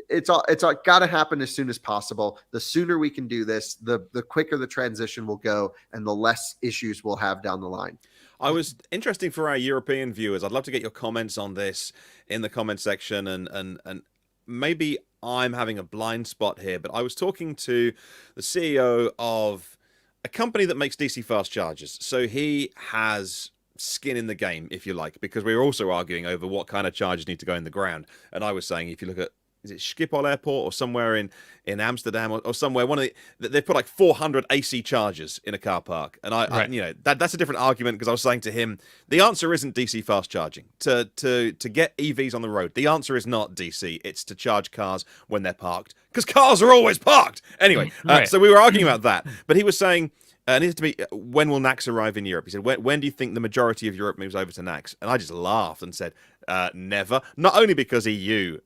D: it's all got to happen as soon as possible. The sooner we can do this, the quicker the transition will go and the less issues we'll have down the line.
C: I was interesting for our European viewers. I'd love to get your comments on this in the comment section, and maybe I'm having a blind spot here, but I was talking to the CEO of a company that makes DC fast chargers. So he has skin in the game, if you like, because we were also arguing over what kind of chargers need to go in the ground. And I was saying, if you look at, is it Schiphol Airport or somewhere in Amsterdam or somewhere, they've put like 400 AC chargers in a car park. And that's a different argument, because I was saying to him, the answer isn't DC fast charging. To get EVs on the road, the answer is not DC. It's to charge cars when they're parked, because cars are always parked. Anyway, so we were arguing about that. But he was saying, it needs to be, when will NACS arrive in Europe? He said, when do you think the majority of Europe moves over to NACS? And I just laughed and said, never. Not only because the EU,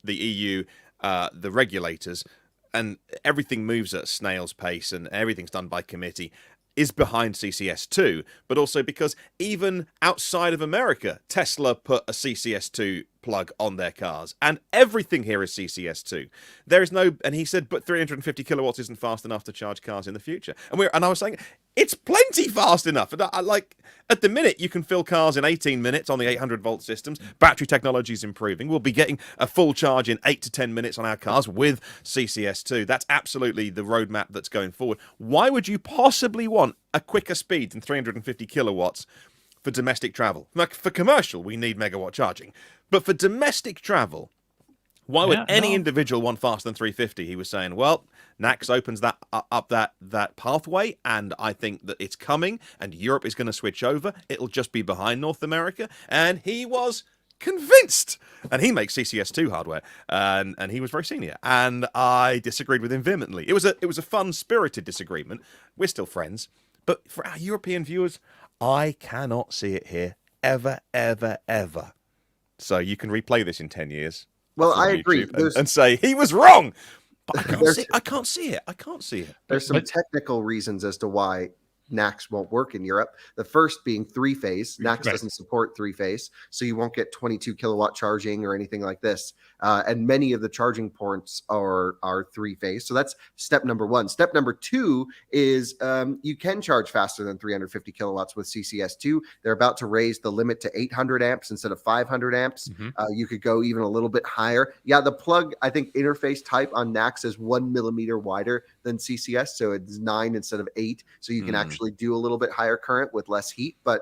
C: the regulators, and everything moves at a snail's pace and everything's done by committee, is behind CCS2, but also because even outside of America, Tesla put a CCS2 plug on their cars, and everything here is CCS2. There is no, and he said, but 350 kilowatts isn't fast enough to charge cars in the future. And I was saying, it's plenty fast enough. And at the minute, you can fill cars in 18 minutes on the 800-volt systems. Battery technology is improving. We'll be getting a full charge in 8 to 10 minutes on our cars with CCS2. That's absolutely the roadmap that's going forward. Why would you possibly want a quicker speed than 350 kilowatts for domestic travel? Like, for commercial, we need megawatt charging. But for domestic travel, why would any individual want faster than 350? He was saying, well, NACS opens that up that pathway, and I think that it's coming, and Europe is going to switch over. It'll just be behind North America. And he was convinced. And he makes CCS2 hardware, and he was very senior, and I disagreed with him vehemently. It was a fun, spirited disagreement. We're still friends, but for our European viewers, I cannot see it here ever, ever, ever. So you can replay this in 10 years.
D: Well,
C: on
D: I agree.
C: YouTube and say he was wrong, but I can't
D: There's-
C: see. I can't see it. I can't see it.
D: There's some
B: But-
D: technical reasons as to why NACS won't work in Europe. The first being three-phase. NACS
B: Right.
D: doesn't support three-phase, so you won't get 22 kilowatt charging or anything like this. And many of the charging ports are three-phase. So that's step number one. Step number two is you can charge faster than 350 kilowatts with CCS2. They're about to raise the limit to 800 amps instead of 500 amps.
B: Mhm.
D: You could go even a little bit higher. Yeah, the plug, I think, interface type on NACS is 1 millimeter wider than CCS, so it's 9 instead of 8. So you can actually do a little bit higher current with less heat. But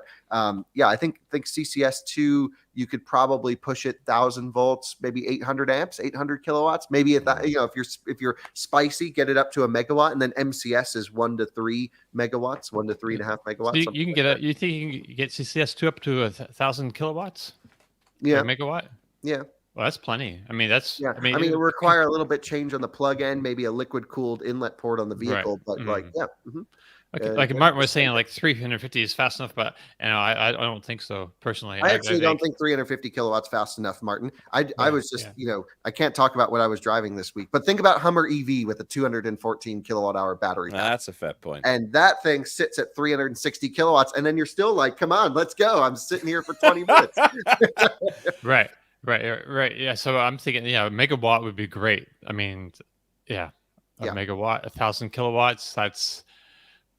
D: yeah, I think CCS2, you could probably push it 1,000 volts, maybe 800 amps, 800 kilowatts. Maybe if that, if you're spicy, get it up to a megawatt, and then MCS is 1 to 3 megawatts, 1 to 3.5 megawatts.
B: So you can get you think you can get CCS2 up to 1,000 kilowatts?
D: Yeah,
B: Or megawatt?
D: yeah.
B: Well, that's plenty. I mean, that's.
D: Yeah, I mean, it require a little bit change on the plug end, maybe a liquid cooled inlet port on the vehicle, but like, yeah.
B: Like Martin was saying, like 350 is fast enough, but I don't think so personally.
D: I actually don't think 350 kilowatts fast enough, Martin. I was just, I can't talk about what I was driving this week, but think about Hummer EV with a 214 kilowatt hour battery pack.
C: That's a fair point.
D: And that thing sits at 360 kilowatts, and then you're still like, come on, let's go. I'm sitting here for 20 minutes.
B: Right. Yeah. So I'm thinking, a megawatt would be great. I mean, a megawatt, 1,000 kilowatts. That's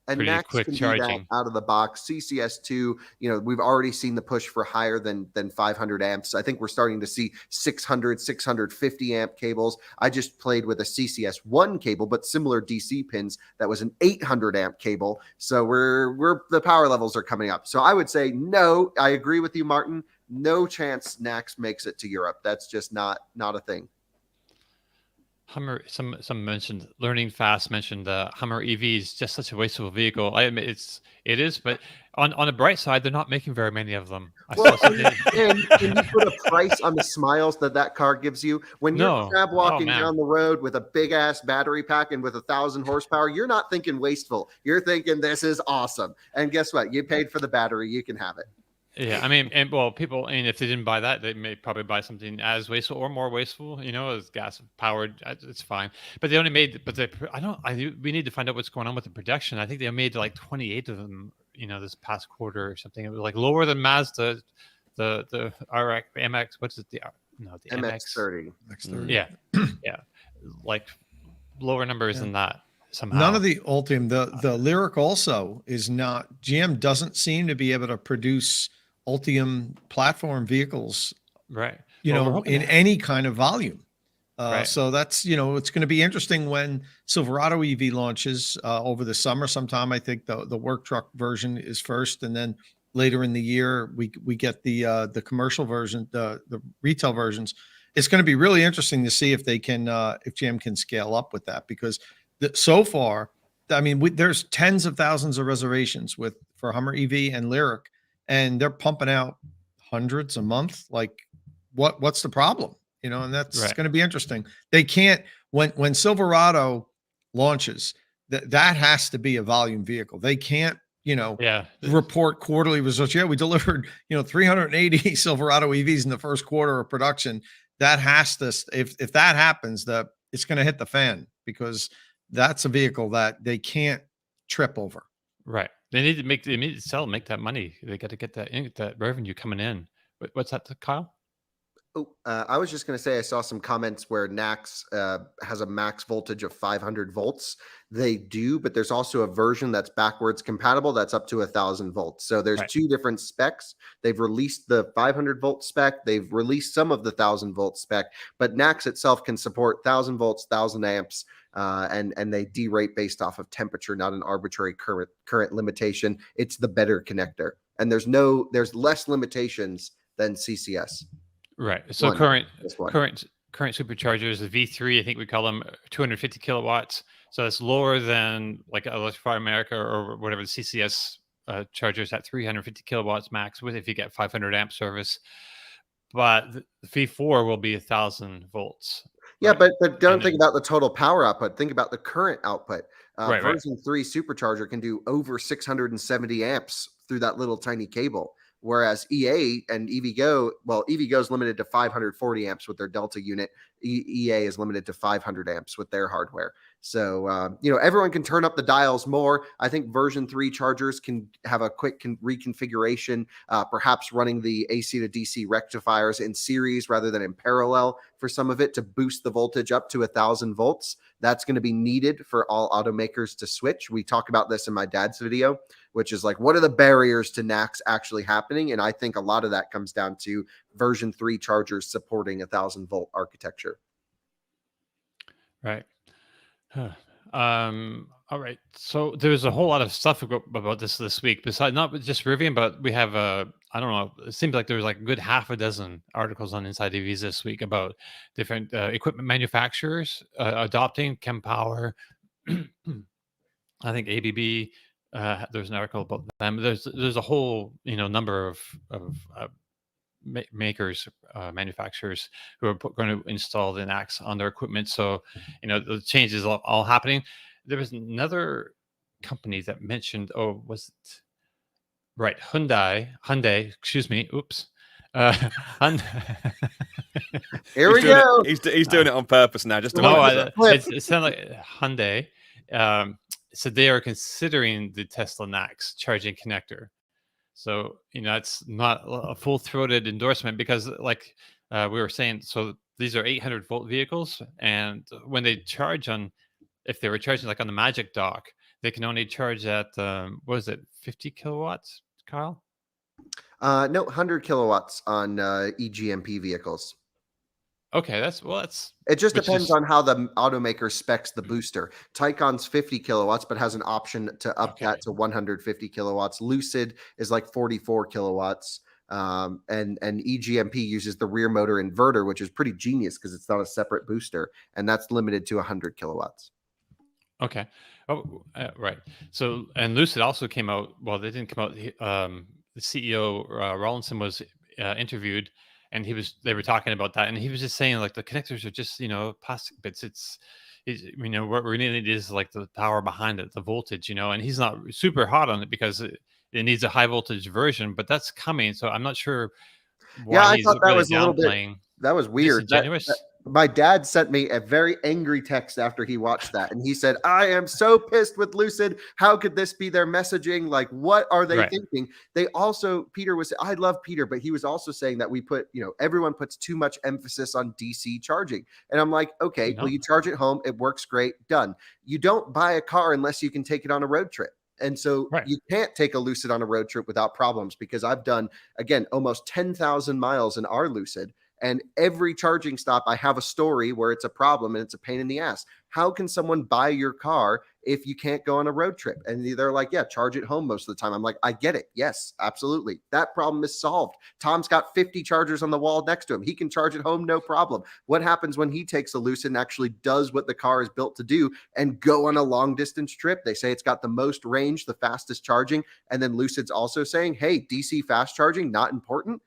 D: And
B: pretty
D: NACS
B: quick
D: can do
B: charging.
D: that out of the box. CCS2, we've already seen the push for higher than 500 amps. I think we're starting to see 600, 650 amp cables. I just played with a CCS1 cable, but similar DC pins. That was an 800 amp cable. So we're the power levels are coming up. So I would say no. I agree with you, Martin. No chance NACS makes it to Europe. That's just not a thing.
B: Hummer. Some mentioned learning fast. Mentioned Hummer EV is just such a wasteful vehicle. I admit it is, but on the bright side, they're not making very many of them.
D: Well, and can you put a price on the smiles that car gives you when you're crab walking down the road with a big ass battery pack and with 1,000 horsepower? You're not thinking wasteful. You're thinking this is awesome. And guess what? You paid for the battery. You can have it.
B: Yeah, I mean, people, if they didn't buy that, they may probably buy something as wasteful or more wasteful, as gas powered. It's fine. But they only made, we need to find out what's going on with the production. I think they made like 28 of them, this past quarter or something. It was like lower than Mazda, the RX, MX, what's it? The
D: MX30.
B: Yeah. Yeah. Like lower numbers than that. Somehow.
E: None of the Ultium, the Lyric also is not, GM doesn't seem to be able to produce Ultium platform vehicles,
B: right?
E: In any kind of volume.
B: Right.
E: So that's, it's going to be interesting when Silverado EV launches over the summer sometime. I think the work truck version is first, and then later in the year we get the commercial version, the retail versions. It's going to be really interesting to see if they can, if GM can scale up with that, because so far, I mean, there's tens of thousands of reservations for Hummer EV and Lyric, and they're pumping out hundreds a month. Like, what's the problem? And that's going to be interesting. They can't, when Silverado launches, that has to be a volume vehicle. They can't, report quarterly results. Yeah, we delivered, 380 Silverado EVs in the first quarter of production. That has to, if that happens, it's going to hit the fan, because that's a vehicle that they can't trip over.
B: Right. They need to sell, make that money. They got to get that revenue coming in. What's that, Kyle?
D: Oh, I was just going to say, I saw some comments where NACS has a max voltage of 500 volts. They do, but there's also a version that's backwards compatible that's up to 1,000 volts. So there's two different specs. They've released the 500 volt spec. They've released some of the 1,000 volt spec, but NACS itself can support 1,000 volts, 1,000 amps. And they derate based off of temperature, not an arbitrary current limitation. It's the better connector, and there's less limitations than CCS.
B: Right. So current superchargers, the V3, I think we call them 250 kilowatts. So that's lower than like Electrify America or whatever the CCS chargers at 350 kilowatts max with, if you get 500 amp service. but the V4 will be 1,000 volts.
D: Yeah,
B: right?
D: but don't
B: And
D: think
B: then,
D: about the total power output. Think about the current output.
B: right.
D: Version 3 supercharger can do over 670 amps through that little tiny cable. Whereas EA and EVgo, well, EVgo is limited to 540 amps with their Delta unit. EA is limited to 500 amps with their hardware. So, everyone can turn up the dials more. I think version 3 chargers can have a quick reconfiguration, perhaps running the AC to DC rectifiers in series rather than in parallel for some of it to boost the voltage up to 1,000 volts. That's going to be needed for all automakers to switch. We talk about this in my dad's video, which is like, what are the barriers to NACS actually happening? And I think a lot of that comes down to version 3 chargers supporting 1,000 volt architecture.
B: Right. All right. So there's a whole lot of stuff about this week. Besides not just Rivian, but we have I don't know. It seems like there's like a good half a dozen articles on Inside EVs this week about different equipment manufacturers adopting Kempower. I think ABB. There's an article about them. There's a whole number of makers, manufacturers who are going to install the NACS on their equipment. So, the changes all happening. There was another company that mentioned, was it right? Hyundai, excuse me. Oops. Hyundai.
D: Here we go.
C: He's doing it on purpose now, just to
B: No,
C: wind us up.
B: it sounded like Hyundai. So they are considering the Tesla NACS charging connector. So, it's not a full-throated endorsement because, like we were saying, so these are 800 volt vehicles, and when they charge if they were charging like on the Magic Dock, they can only charge at what is it, 50 kilowatts, Kyle?
D: No, 100 kilowatts on EGMP vehicles.
B: Okay, that's
D: It just
B: which
D: depends
B: is-
D: on how the automaker specs the booster. Taycan's 50 kilowatts, but has an option to up
B: Okay.
D: that to 150 kilowatts. Lucid is like 44 kilowatts. And EGMP uses the rear motor inverter, which is pretty genius because it's not a separate booster, and that's limited to 100 kilowatts.
B: Okay. Oh, right. So, and Lucid also came out. Well, they didn't come out. The CEO Rawlinson was interviewed, and they were talking about that, and he was just saying like the connectors are just plastic bits. It's what we need is like the power behind it, the voltage, and he's not super hot on it because it needs a high voltage version, but that's coming. So I'm not sure why
D: I
B: he's
D: thought that
B: really
D: was a little bit.
B: downplaying.
D: That was weird.
B: Disingenuous.
D: My dad sent me a very angry text after he watched that. And he said, I am so pissed with Lucid. How could this be their messaging? Like, what are they thinking? They also, I love Peter, but he was also saying that everyone puts too much emphasis on DC charging. And I'm like, okay, well, you charge it home. It works great. Done. You don't buy a car unless you can take it on a road trip. And so you can't take a Lucid on a road trip without problems because I've done, again, almost 10,000 miles in our Lucid. And every charging stop, I have a story where it's a problem and it's a pain in the ass. How can someone buy your car if you can't go on a road trip? And they're like, yeah, charge it home most of the time. I'm like, I get it. Yes, absolutely. That problem is solved. Tom's got 50 chargers on the wall next to him. He can charge it home, no problem. What happens when he takes a Lucid and actually does what the car is built to do and go on a long distance trip? They say it's got the most range, the fastest charging. And then Lucid's also saying, hey, DC fast charging, not important.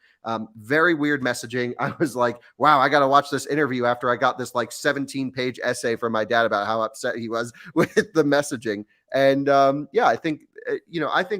D: Very weird messaging. I was like, wow, I got to watch this interview after I got this like 17-page essay from my dad about how upset he was with the messaging. And I think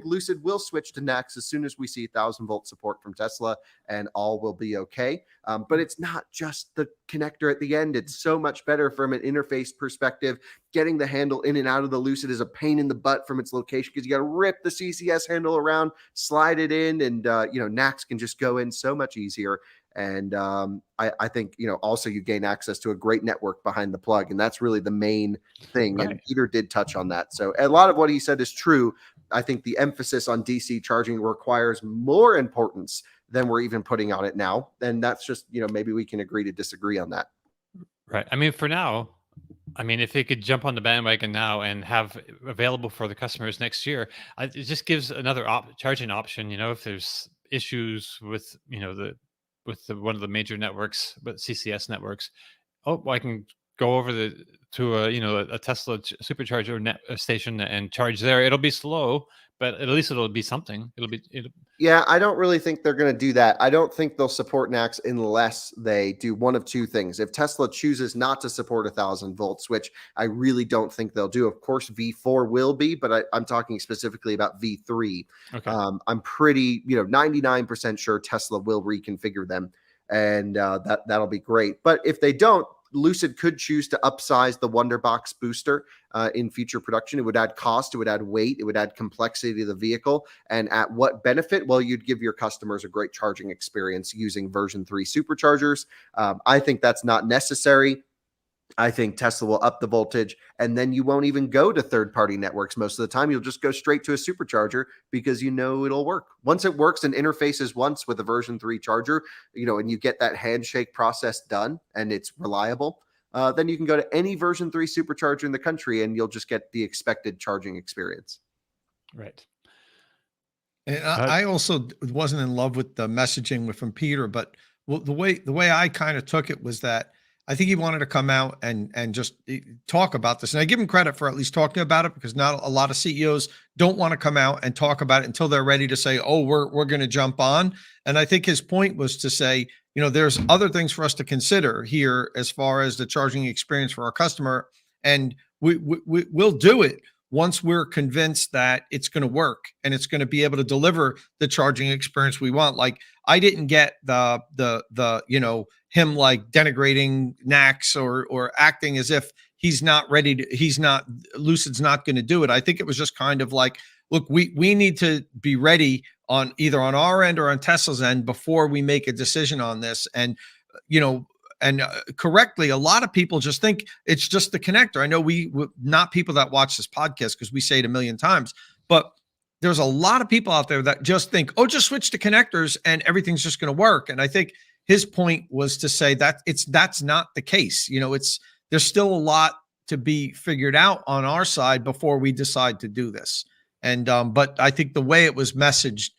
D: Lucid will switch to NACS as soon as we see 1,000 volt support from Tesla, and all will be okay. But it's not just the connector at the end. It's so much better from an interface perspective. Getting the handle in and out of the Lucid is a pain in the butt from its location because you got to rip the CCS handle around, slide it in, and NACS can just go in so much easier. And I think, also you gain access to a great network behind the plug. And that's really the main thing.
B: Right.
D: And Peter did touch on that. So a lot of what he said is true. I think the emphasis on DC charging requires more importance than we're even putting on it now. And that's just, maybe we can agree to disagree on that.
B: Right. I mean, for now, if they could jump on the bandwagon now and have available for the customers next year, it just gives another charging option. If there's issues with, with one of the major networks, but CCS networks, I can go over to a Tesla supercharger station and charge there. It'll be slow, but at least it'll be something.
D: Yeah, I don't really think they're going to do that. I don't think they'll support NACS unless they do one of two things. If Tesla chooses not to support 1,000 volts, which I really don't think they'll do. Of course, V4 will be, but I'm talking specifically about V3.
B: Okay.
D: I'm pretty, 99% sure Tesla will reconfigure them, and that'll be great. But if they don't, Lucid could choose to upsize the Wonderbox booster in future production. It would add cost, it would add weight, it would add complexity to the vehicle. And at what benefit? Well, you'd give your customers a great charging experience using version 3 superchargers. I think that's not necessary. I think Tesla will up the voltage, and then you won't even go to third-party networks most of the time. You'll just go straight to a supercharger because it'll work. Once it works and interfaces once with a version 3 charger, and you get that handshake process done and it's reliable, then you can go to any version 3 supercharger in the country and you'll just get the expected charging experience.
B: Right.
E: And I also wasn't in love with the messaging from Peter, but the way I kind of took it was that I think he wanted to come out and just talk about this. And I give him credit for at least talking about it, because not a lot of CEOs don't want to come out and talk about it until they're ready to say, oh, we're going to jump on. And I think his point was to say, there's other things for us to consider here as far as the charging experience for our customer. And we'll do it once we're convinced that it's going to work and it's going to be able to deliver the charging experience we want. Like, I didn't get the him like denigrating NACS or acting as if he's not ready to, Lucid's not going to do it. I think it was just kind of like, look, we need to be ready on either on our end or on Tesla's end before we make a decision on this. And, correctly, a lot of people just think it's just the connector. I know we not people that watch this podcast because we say it a million times, but there's a lot of people out there that just think, oh, just switch to connectors and everything's just going to work. And I think his point was to say that that's not the case. There's still a lot to be figured out on our side before we decide to do this. And but I think the way it was messaged,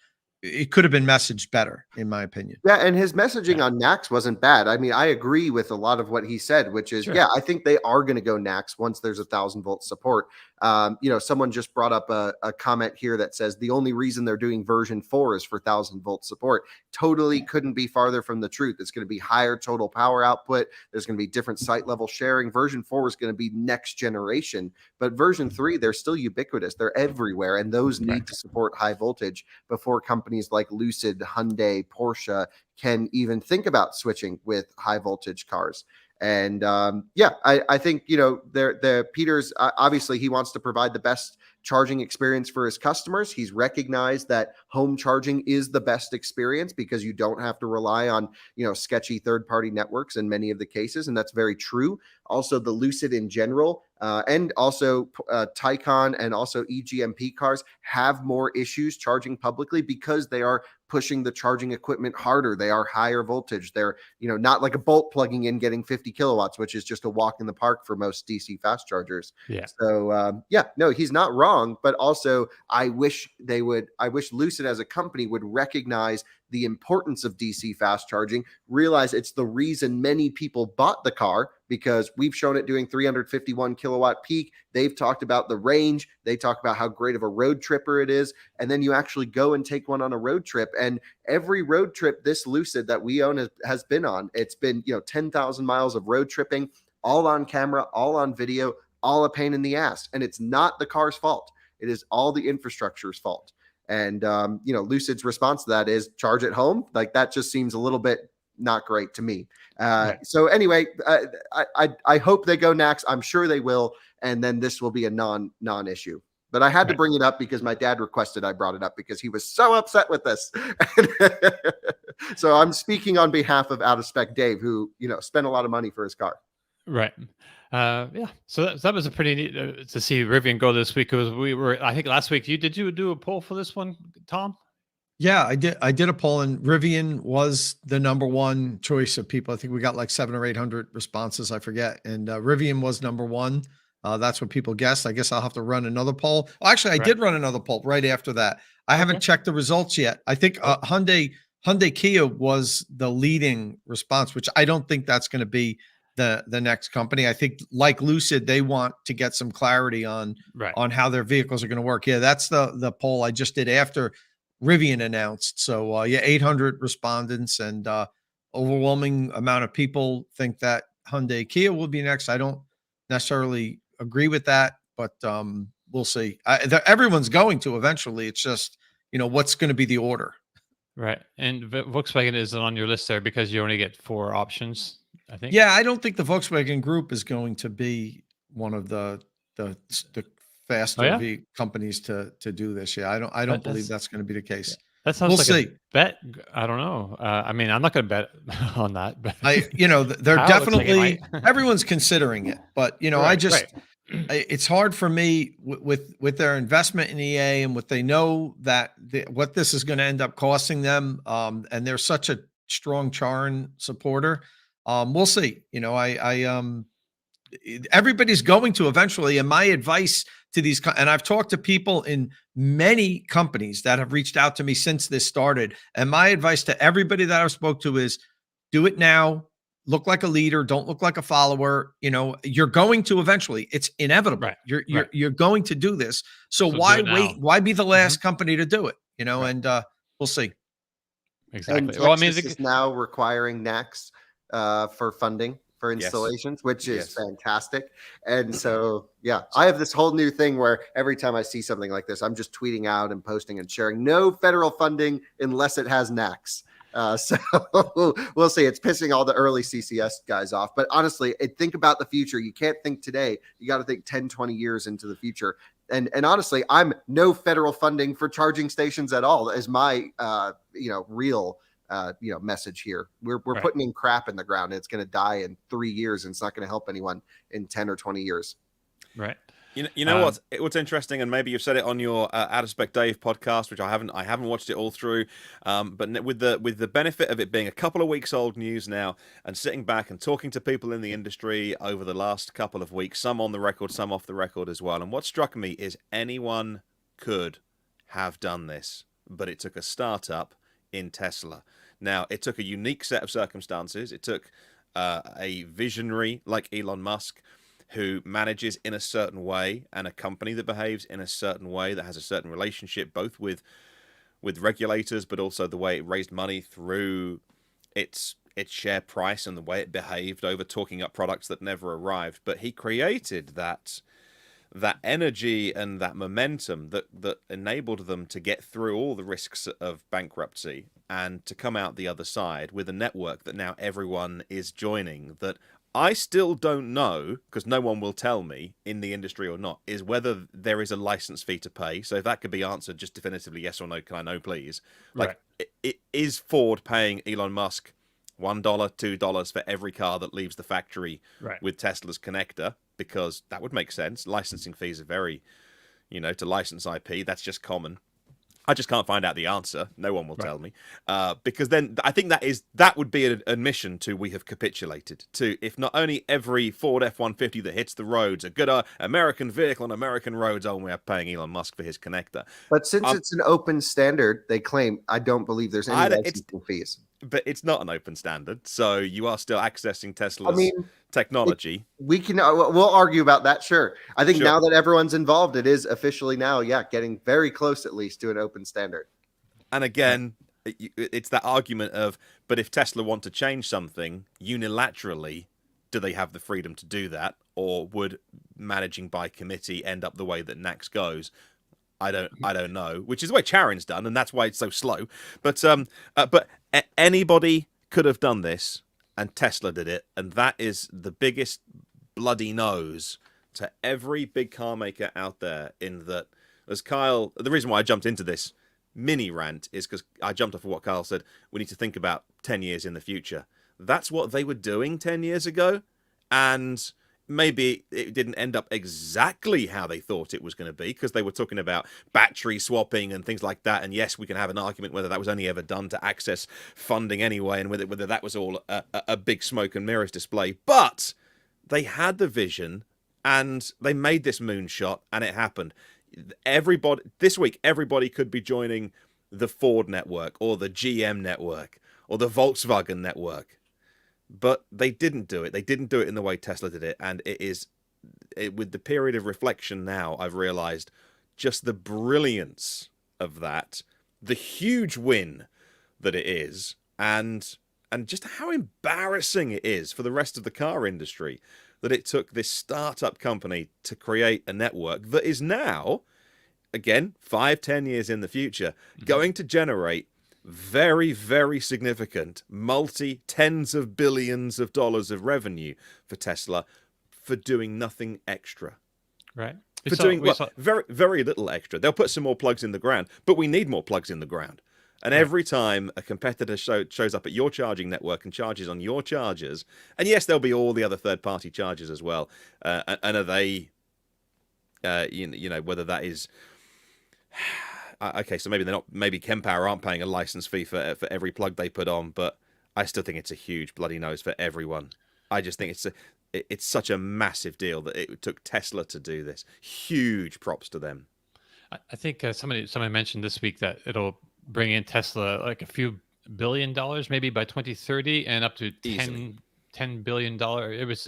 E: it could have been messaged better, in my opinion.
D: Yeah, and his messaging on NACS wasn't bad. I mean, I agree with a lot of what he said, which is, I think they are going to go NACS once there's 1,000 volt support. Someone just brought up a comment here that says the only reason they're doing version 4 is for 1,000 volt support. Totally couldn't be farther from the truth. It's going to be higher total power output. There's going to be different site level sharing. Version 4 is going to be next generation, but version 3, they're still ubiquitous. They're everywhere, and those need to support high voltage before companies like Lucid, Hyundai, Porsche can even think about switching with high voltage cars. And I think, the Peter's obviously he wants to provide the best charging experience for his customers. He's recognized that home charging is the best experience because you don't have to rely on, sketchy third-party networks in many of the cases. And that's very true. Also, the Lucid in general, and also Taycan and also EGMP cars have more issues charging publicly because they are pushing the charging equipment harder. They are higher voltage. They're, not like a Bolt plugging in getting 50 kilowatts, which is just a walk in the park for most DC fast chargers. Yeah. So, no, he's not wrong. But also, I wish Lucid as a company would recognize the importance of DC fast charging, realize it's the reason many people bought the car, because we've shown it doing 351 kilowatt peak. They've talked about the range. They talk about how great of a road tripper it is. And then you actually go and take one on a road trip. And every road trip this Lucid that we own has been on, it's been, 10,000 miles of road tripping, all on camera, all on video, all a pain in the ass. And it's not the car's fault. It is all the infrastructure's fault. And, Lucid's response to that is charge at home. Like, that just seems a little bit not great to me. So anyway, I hope they go NACS. I'm sure they will. And then this will be a non-issue. But I had to bring it up because my dad requested I brought it up because he was so upset with this. So I'm speaking on behalf of Out of Spec Dave, who, spent a lot of money for his car.
B: Right. So that was a pretty neat to see Rivian go this week. Because I think last week, did you do a poll for this one, Tom?
E: Yeah, I did a poll, and Rivian was the number one choice of people. I think we got like 700 or 800 responses, I forget. And Rivian was number one. That's what people guessed. I guess I'll have to run another poll. Well, actually, I did run another poll right after that. I haven't checked the results yet. I think Hyundai Kia was the leading response, which I don't think that's going to be the next company. I think, like Lucid, they want to get some clarity on
B: Right.
E: how their vehicles are going to work. Yeah, that's the poll I just did after Rivian announced. So yeah, 800 respondents, and overwhelming amount of people think that Hyundai Kia will be next. I don't necessarily agree with that, but we'll see. Everyone's going to eventually. It's just, what's going to be the order.
B: Right. And Volkswagen isn't on your list there because you only get 4 options, I think.
E: Yeah, I don't think the Volkswagen Group is going to be one of the faster companies to do this. Yeah, I don't believe that's going to be the case.
B: That sounds
E: We'll
B: like
E: see.
B: a bet. I don't know. I mean, I'm not going to bet on that, but
E: they're
B: Kyle looks like he
E: definitely
B: might.
E: everyone's considering it, but
B: Right.
E: it's hard for me with their investment in EA and what they know that what this is going to end up costing them. And they're such a strong Charn supporter. We'll see. Everybody's going to eventually. And my advice to these, and I've talked to people in many companies that have reached out to me since this started. And my advice to everybody that I've spoke to is do it now. Look like a leader. Don't look like a follower. You're going to eventually. It's inevitable.
B: Right.
E: You're going to do this. So
B: So
E: why
B: do it
E: wait?
B: now.
E: Why be the last
B: Mm-hmm.
E: company to do it?
B: Right.
E: And we'll see.
B: Exactly.
D: And
B: Well, I mean,
D: Texas is now requiring NACS for funding for installations, which is fantastic. And so, yeah, I have this whole new thing where every time I see something like this, I'm just tweeting out and posting and sharing no federal funding unless it has NACS. So we'll see. It's pissing all the early CCS guys off. But honestly, think about the future. You can't think today. You got to think 10, 20 years into the future. And honestly, I'm no federal funding for charging stations at all is my, real message here. We're putting in crap in the ground. And it's going to die in 3 years, and it's not going to help anyone in 10 or 20 years.
B: Right.
C: You know what's interesting, and maybe you've said it on your Out of Spec Dave podcast, which I haven't watched it all through, but with the benefit of it being a couple of weeks old news now, and sitting back and talking to people in the industry over the last couple of weeks, some on the record, some off the record as well. And what struck me is anyone could have done this, but it took a startup in Tesla. Now, it took a unique set of circumstances. It took a visionary like Elon Musk, who manages in a certain way, and a company that behaves in a certain way, that has a certain relationship both with regulators, but also the way it raised money through its share price and the way it behaved over talking up products that never arrived. But he created that energy and that momentum that enabled them to get through all the risks of bankruptcy and to come out the other side with a network that now everyone is joining, that I still don't know, because no one will tell me in the industry or not, is whether there is a license fee to pay. So if that could be answered just definitively, yes or no, can I know, please? Like, is Ford paying Elon Musk $1, $2 for every car that leaves the factory with Tesla's connector? Because that would make sense. Licensing fees are very, to license IP, that's just common. I just can't find out the answer. No one will tell me. Because then I think that would be an admission to we have capitulated to, if not only every Ford F-150 that hits the roads, a good American vehicle on American roads, we're paying Elon Musk for his connector.
D: But since it's an open standard, they claim, I don't believe there's any licensing fees.
C: But it's not an open standard, so you are still accessing Tesla's technology.
D: We'll argue about that, sure. I think now that everyone's involved, it is officially now, getting very close at least to an open standard.
C: And again, it's that argument of, but if Tesla want to change something unilaterally, do they have the freedom to do that? Or would managing by committee end up the way that NACS goes? I don't know, which is the way Charon's done, and that's why it's so slow. But anybody could have done this, and Tesla did it, and that is the biggest bloody nose to every big car maker out there. In that, as Kyle, the reason why I jumped into this mini rant is because I jumped off of what Kyle said. We need to think about 10 years in the future. That's what they were doing 10 years ago, and maybe it didn't end up exactly how they thought it was going to be, because they were talking about battery swapping and things like that. And yes, we can have an argument whether that was only ever done to access funding anyway, and whether that was all a big smoke and mirrors display. But they had the vision, and they made this moonshot, and it happened. This week, everybody could be joining the Ford network or the GM network or the Volkswagen network. but they didn't do it. They didn't do it in the way Tesla did it, and with the period of reflection now, I've realized just the brilliance of that, the huge win that it is, and just how embarrassing it is for the rest of the car industry that it took this startup company to create a network that is now, again, 5-10 years in the future, going to generate very, very significant tens of billions of dollars of revenue for Tesla for doing nothing extra.
B: Right.
C: For doing very, very little extra. They'll put some more plugs in the ground, but we need more plugs in the ground. And every time a competitor shows up at your charging network and charges on your chargers, and yes, there'll be all the other third-party chargers as well. And are they, whether that is okay? So maybe they're not. Maybe Kempower aren't paying a license fee for every plug they put on, but I still think it's a huge bloody nose for everyone. I just think it's such a massive deal that it took Tesla to do this. Huge props to them.
B: I think somebody mentioned this week that it'll bring in Tesla like a few $1 billion maybe by 2030 and up to $10 billion. It was,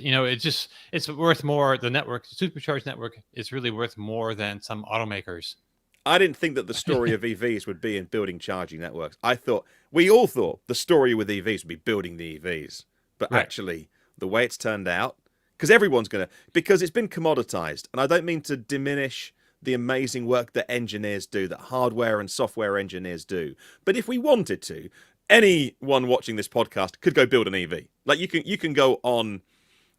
B: it's worth more. The network, the supercharged network, is really worth more than some automakers.
C: I didn't think that the story of EVs would be in building charging networks. We all thought the story with EVs would be building the EVs, but actually the way it's turned out, because it's been commoditized, and I don't mean to diminish the amazing work that engineers do, that hardware and software engineers do. But if we wanted to, anyone watching this podcast could go build an EV. Like you can go on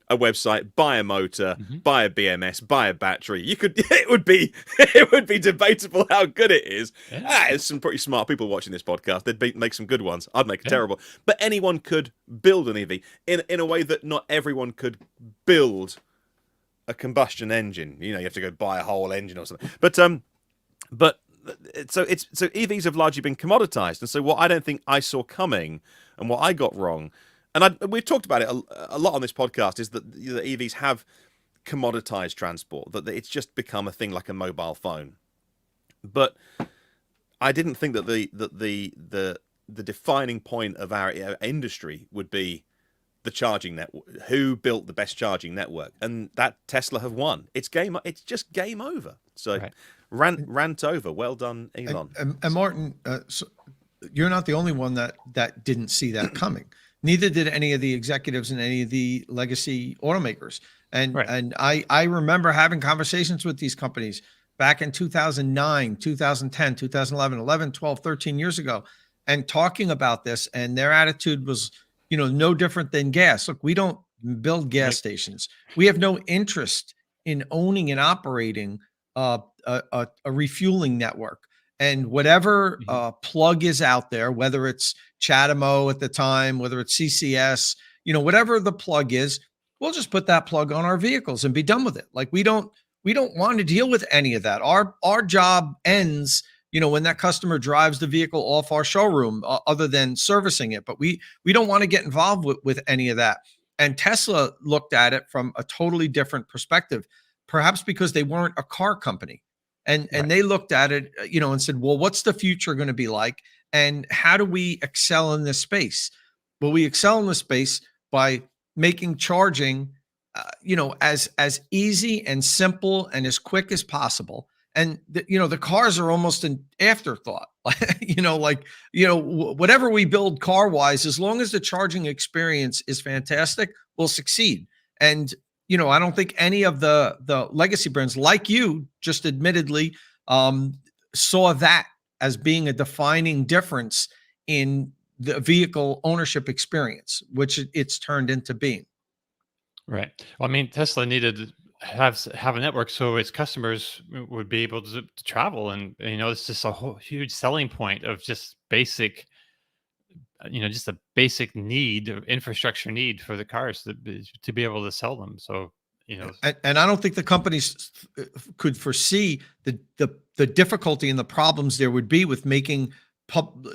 C: a website, buy a motor, buy a BMS, buy a battery. It would be debatable how good it is.
B: Yeah.
C: There's some pretty smart people watching this podcast. They'd make some good ones. I'd make a terrible. But anyone could build an EV in a way that not everyone could build a combustion engine. You have to go buy a whole engine or something. But so EVs have largely been commoditized, and so what I don't think I saw coming, and what I got wrong, and we've talked about it a lot on this podcast, is that the EVs have commoditized transport. That it's just become a thing like a mobile phone. But I didn't think that the defining point of our industry would be the charging network. Who built the best charging network? And that Tesla have won. It's just game over. So rant over. Well done, Elon.
E: And Martin, so you're not the only one that didn't see that coming. Neither did any of the executives in any of the legacy automakers. And I remember having conversations with these companies back in 2009, 2010, 2011, 11, 12, 13 years ago, and talking about this, and their attitude was, no different than gas. Look, we don't build gas stations. We have no interest in owning and operating a refueling network. And whatever plug is out there, whether it's Chatamo at the time, whether it's CCS, whatever the plug is, we'll just put that plug on our vehicles and be done with it. Like we don't want to deal with any of that. Our job ends when that customer drives the vehicle off our showroom, other than servicing it. But we don't want to get involved with any of that. And Tesla looked at it from a totally different perspective, perhaps because they weren't a car company. And they looked at it, and said, well, what's the future going to be like? And how do we excel in this space? Well, we excel in this space by making charging, as easy and simple and as quick as possible. And the cars are almost an afterthought. Whatever we build car wise, as long as the charging experience is fantastic, we'll succeed. And I don't think any of the legacy brands, like you just admittedly saw that as being a defining difference in the vehicle ownership experience, which it's turned into being.
B: Right. Well, I mean, Tesla needed to have a network so its customers would be able to travel, and it's just a huge selling point of just basic, just a basic need, infrastructure need for the cars to be able to sell them. So
E: and I don't think the companies could foresee the difficulty and the problems there would be with making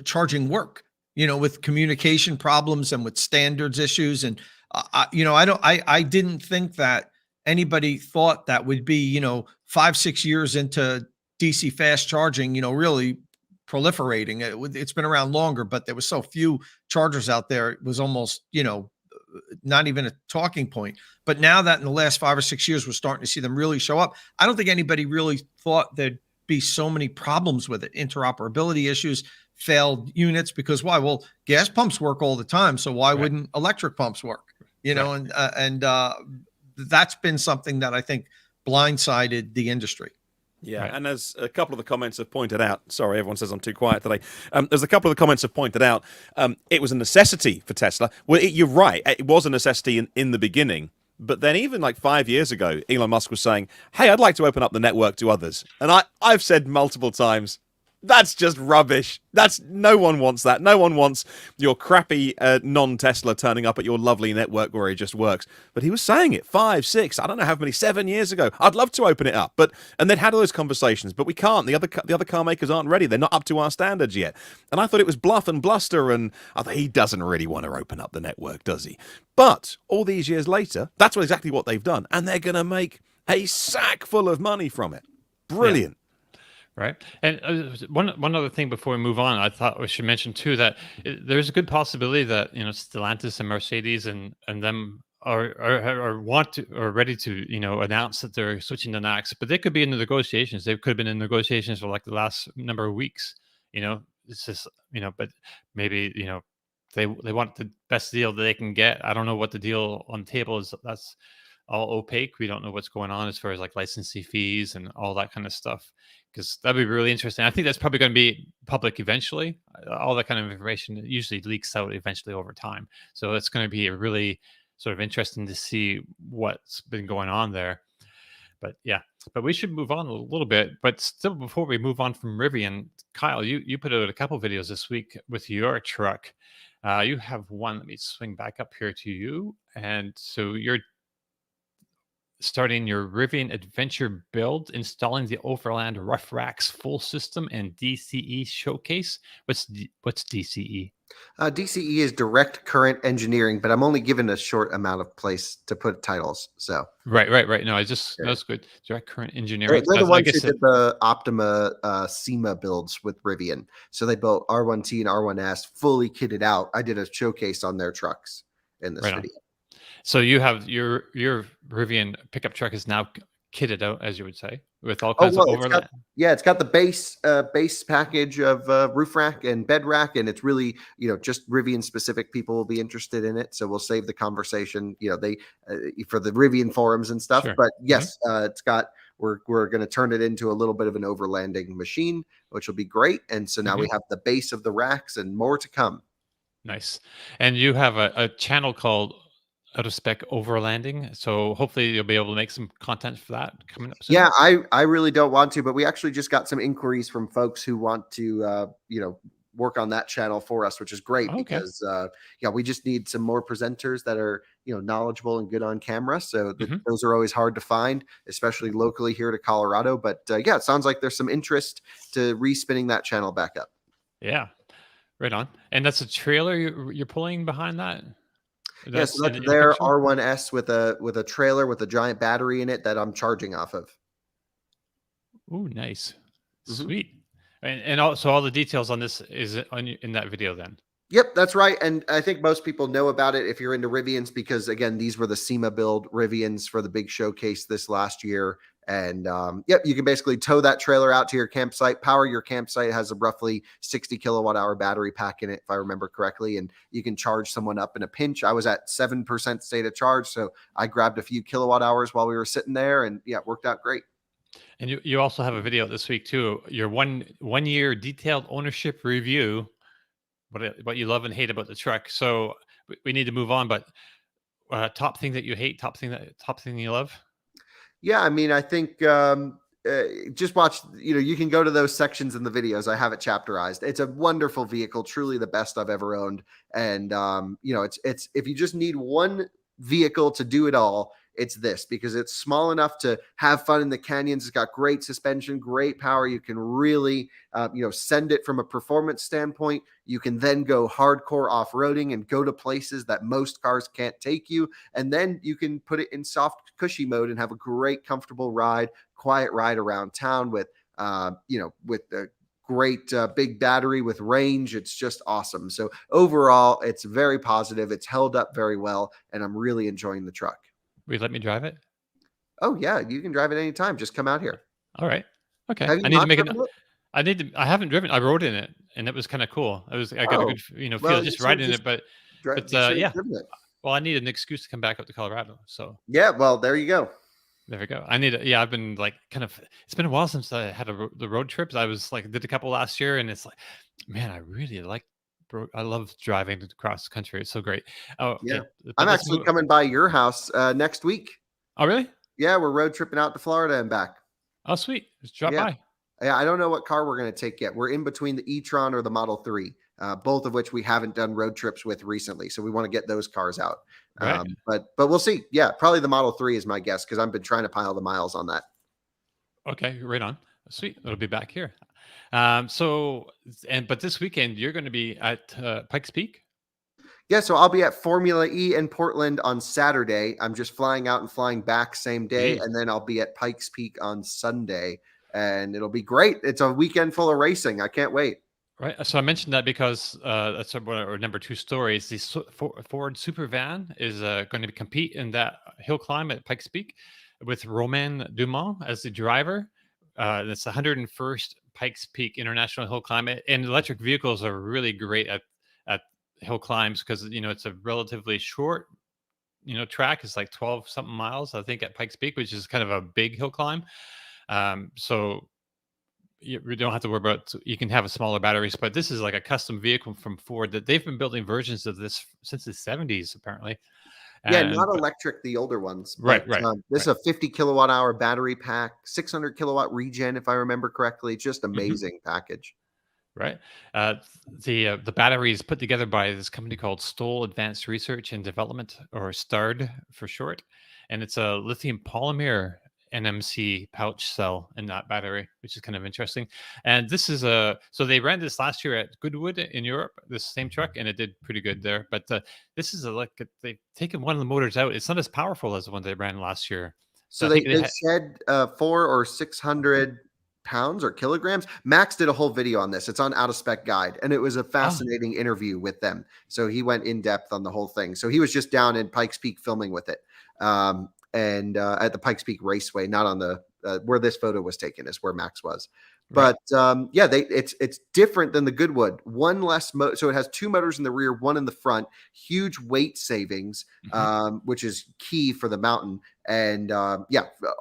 E: charging work, with communication problems and with standards issues. And I didn't think that anybody thought that would be 5-6 years into DC fast charging really proliferating. It's been around longer, but there was so few chargers out there. It was almost not even a talking point. But now that in the last 5 or 6 years, we're starting to see them really show up. I don't think anybody really thought there'd be so many problems with it. Interoperability issues, failed units, because why? Well, gas pumps work all the time. So why wouldn't electric pumps work? You know, and that's been something that I think blindsided the industry.
C: Yeah, and as a couple of the comments have pointed out, sorry, everyone says I'm too quiet today. As a couple of the comments have pointed out, it was a necessity for Tesla. Well, you're right. It was a necessity in the beginning. But then even like 5 years ago, Elon Musk was saying, hey, I'd like to open up the network to others. And I've said multiple times, that's just rubbish. No one wants that. No one wants your crappy non-Tesla turning up at your lovely network where it just works. But he was saying it 5, 6, I don't know how many, 7 years ago. I'd love to open it up, and they'd had all those conversations, but we can't. The other car makers aren't ready. They're not up to our standards yet. And I thought it was bluff and bluster, and I thought he doesn't really want to open up the network, does he? But all these years later, that's exactly what they've done, and they're going to make a sack full of money from it. Brilliant.
B: Yeah. Right. And one other thing before we move on, I thought we should mention too that there's a good possibility that Stellantis and Mercedes and them are ready to announce that they're switching to NACS, but they could be in the negotiations. They could have been in negotiations for like the last number of weeks. It's just but maybe they want the best deal that they can get. I don't know what the deal on the table is. That's all opaque. We don't know what's going on as far as like licensing fees and all that kind of stuff, because that'd be really interesting. I think that's probably going to be public eventually. All that kind of information usually leaks out eventually over time. So it's going to be a really sort of interesting to see what's been going on there. But we should move on a little bit. But still, before we move on from Rivian, Kyle, you put out a couple videos this week with your truck. You have one. Let me swing back up here to you. And so you're starting your Rivian Adventure build, installing the Overland Rough Racks full system and DCE showcase. What's DCE?
D: DCE is direct current engineering, but I'm only given a short amount of place to put titles. So
B: right. No, that's good. Direct current engineering.
D: They're the ones who did the Optima SEMA builds with Rivian. So they built R1T and R1S fully kitted out. I did a showcase on their trucks in this video.
B: So you have your Rivian pickup truck is now kitted out, as you would say, with all kinds of overland.
D: It's got the base package of roof rack and bed rack, and it's really just Rivian specific people will be interested in it. So we'll save the conversation, they for the Rivian forums and stuff. Sure. But yes, it's got. We're going to turn it into a little bit of an overlanding machine, which will be great. And so now we have the base of the racks and more to come.
B: Nice. And you have a channel called Out of Spec Overlanding, so hopefully you'll be able to make some content for that coming up soon.
D: Yeah, I really don't want to, but we actually just got some inquiries from folks who want to work on that channel for us, which is great. Because we just need some more presenters that are knowledgeable and good on camera. So those are always hard to find, especially locally here to Colorado. But it sounds like there's some interest to respinning that channel back up.
B: Yeah, right on. And that's a trailer you're pulling behind that.
D: Yes, that's their R1S with a trailer with a giant battery in it that I'm charging off of.
B: Oh, nice. Sweet. And also all the details on this is in that video then.
D: Yep, that's right. And I think most people know about it if you're into Rivians, because again, these were the SEMA build Rivians for the big showcase this last year. And you can basically tow that trailer out to your campsite, power your campsite. It has a roughly 60 kilowatt hour battery pack in it, if I remember correctly. And you can charge someone up in a pinch. I was at 7% state of charge. So I grabbed a few kilowatt hours while we were sitting there, and it worked out great.
B: And you also have a video this week too. Your one year detailed ownership review, what you love and hate about the truck. So we need to move on, but top thing that you hate, top thing you love.
D: Yeah, I mean, I think just watch, you can go to those sections in the videos. I have it chapterized. It's a wonderful vehicle, truly the best I've ever owned. And, it's if you just need one vehicle to do it all, it's this, because it's small enough to have fun in the canyons. It's got great suspension, great power. You can really, send it from a performance standpoint. You can then go hardcore off-roading and go to places that most cars can't take you. And then you can put it in soft, cushy mode and have a great, comfortable ride, quiet ride around town with a great big battery with range. It's just awesome. So overall, it's very positive. It's held up very well, and I'm really enjoying the truck.
B: Will you let me drive it?
D: Oh yeah, you can drive it anytime. Just come out here.
B: All right. Okay.
D: Have you
B: I need to
D: not
B: make it.
D: driven it?
B: I haven't driven. I rode in it, and it was kind of cool. I got a
D: Oh,
B: good, feel
D: well, you
B: just
D: should
B: riding
D: just
B: it, but
D: you should have
B: yeah.
D: driven it.
B: Well, I need an excuse to come back up to Colorado. So
D: Yeah, well, there you go.
B: there we go. I've been like it's been a while since I had the road trips. I was like, did a couple last year, and it's like, man, I love driving across the country. It's so great. Oh,
D: Yeah.
B: okay. But
D: I'm
B: let's
D: actually
B: move.
D: coming by your house next week.
B: Oh, really?
D: Yeah, we're road tripping out to Florida and back.
B: Oh, sweet. Just drop
D: Yeah.
B: by.
D: Yeah, I don't know what car we're going to take yet. We're in between the e-tron or the Model 3, both of which we haven't done road trips with recently. So we want to get those cars out.
B: Right.
D: But we'll see. Yeah, probably the Model 3 is my guess because I've been trying to pile the miles on that.
B: Okay, right on. Sweet. It'll be back here. But this weekend you're going to be at Pikes Peak.
D: Yeah, so I'll be at Formula E in Portland on Saturday. I'm just flying out and flying back same day.
B: Jeez.
D: And then I'll be at Pikes Peak on Sunday. And it'll be great. It's a weekend full of racing. I can't wait.
B: Right. So I mentioned that because that's our number 2 story is the Ford Super Van is going to compete in that hill climb at Pikes Peak with Romain Dumont as the driver. It's the 101st Pikes Peak International Hill Climb. And electric vehicles are really great at hill climbs because, it's a relatively short, track. It's like 12 something miles, I think, at Pikes Peak, which is kind of a big hill climb. So you don't have to worry about, you can have a smaller batteries, but this is like a custom vehicle from Ford that they've been building versions of this since the 70s, apparently.
D: Yeah, not electric, the older ones.
B: Right.
D: This is a 50 kilowatt hour battery pack, 600 kilowatt regen, if I remember correctly. Just amazing package.
B: Right. The battery is put together by this company called Stoll Advanced Research and Development, or STARD for short. And it's a lithium polymer NMC pouch cell in that battery, which is kind of interesting. And this is so they ran this last year at Goodwood in Europe, this same truck, and it did pretty good there. But this is they've taken one of the motors out. It's not as powerful as the one they ran last year.
D: So they shed 400 or 600 pounds or kilograms. Max did a whole video on this. It's on Out of Spec Guide, and it was a fascinating interview with them. So he went in depth on the whole thing. So he was just down in Pikes Peak filming with it. And at the Pikes Peak Raceway, not on the where this photo was taken, is where Max was.
B: Right.
D: But it's different than the Goodwood. One less so it has 2 motors in the rear, 1 in the front. Huge weight savings, which is key for the mountain. And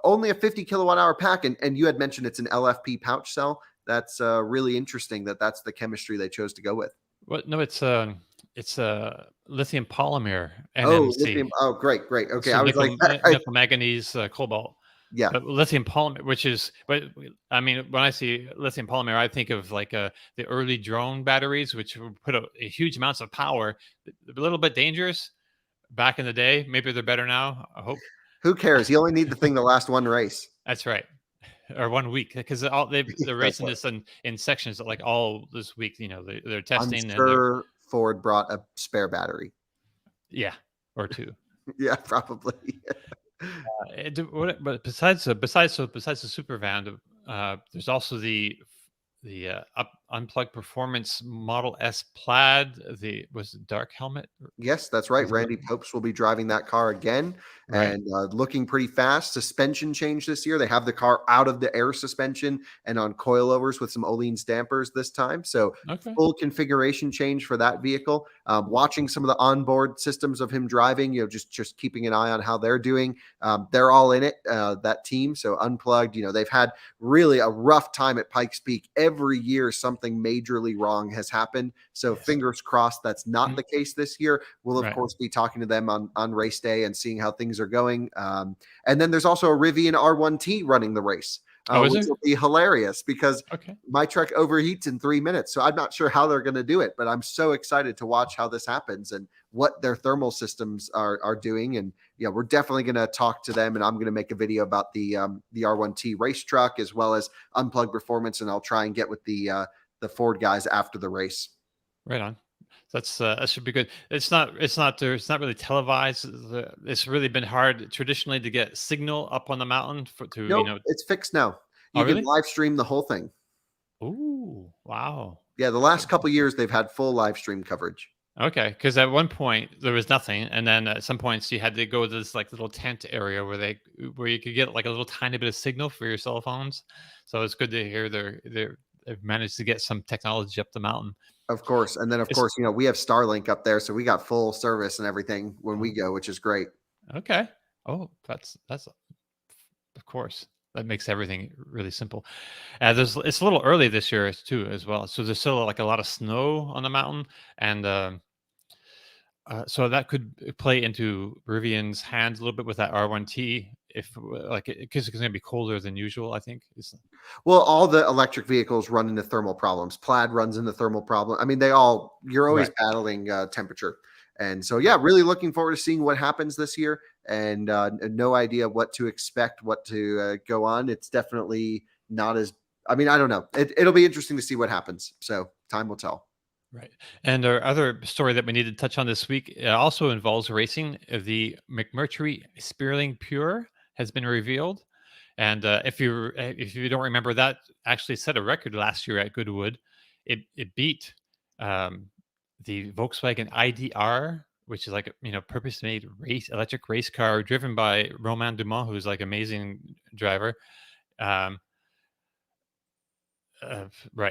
D: only a 50 kilowatt hour pack. And you had mentioned it's an LFP pouch cell. That's really interesting that's the chemistry they chose to go with.
B: Well, no, it's a lithium polymer NMC.
D: Oh, lithium. Oh, great. Okay,
B: So
D: I was
B: nickel, manganese, cobalt.
D: Yeah.
B: But lithium polymer, but I mean, when I see lithium polymer, I think of like the early drone batteries, which would put a huge amounts of power. A little bit dangerous back in the day. Maybe they're better now, I hope.
D: Who cares? You only need the thing to last one race.
B: That's right. Or 1 week, because they're racing this in sections like all this week. They're testing.
D: I'm sure Ford brought a spare battery.
B: Yeah, or 2.
D: Yeah, probably.
B: But besides the Super Van, there's also the unplugged performance Model S Plaid. Was it dark helmet?
D: Yes, that's right. Randy Popes will be driving that car again, and looking pretty fast. Suspension change this year. They have the car out of the air suspension and on coilovers with some Öhlins dampers this time. So full configuration change for that vehicle. Watching some of the onboard systems of him driving, just keeping an eye on how they're doing. They're all in it, that team. So unplugged, they've had really a rough time at Pikes Peak. Every year something majorly wrong has happened. So fingers crossed that's not the case this year. We'll of course be talking to them on race day and seeing how things are going. And then there's also a Rivian R1T running the race. Which will be hilarious because my truck overheats in 3 minutes. So I'm not sure how they're going to do it, but I'm so excited to watch how this happens and what their thermal systems are doing. And we're definitely going to talk to them, and I'm going to make a video about the R1T race truck as well as unplugged performance. And I'll try and get with the Ford guys after the race.
B: Right on. That should be good. It's not really televised. It's really been hard traditionally to get signal up on the mountain
D: It's fixed now. You can live stream the whole thing.
B: Ooh, wow.
D: Yeah, the last couple years they've had full live stream coverage.
B: Okay, because at one point there was nothing, and then at some points you had to go to this like little tent area where you could get like a little tiny bit of signal for your cell phones. So it's good to hear they've managed to get some technology up the mountain.
D: Of course. And then, of
B: It's
D: course, we have Starlink up there. So we got full service and everything when we go, which is great.
B: okay. Oh, that's of course that makes everything really simple. It's a little early this year too as well, so there's still like a lot of snow on the mountain, and so that could play into Rivian's hands a little bit with that R1T if because it's going to be colder than usual. I think
D: Well, all the electric vehicles run into thermal problems. Plaid runs into thermal problem. I mean, you're always
B: Right.
D: battling temperature. And so, yeah, really looking forward to seeing what happens this year, and no idea what to expect, what to go on. It's definitely not as, I mean, I don't know. It'll be interesting to see what happens. So time will tell.
B: Right. And our other story that we need to touch on this week also involves racing. The McMurtry Spéirling Pure has been revealed. And if you don't remember, that actually set a record last year at Goodwood. It beat the Volkswagen IDR, which is like purpose-made electric race car driven by Romain Dumont, who's like amazing driver. Right.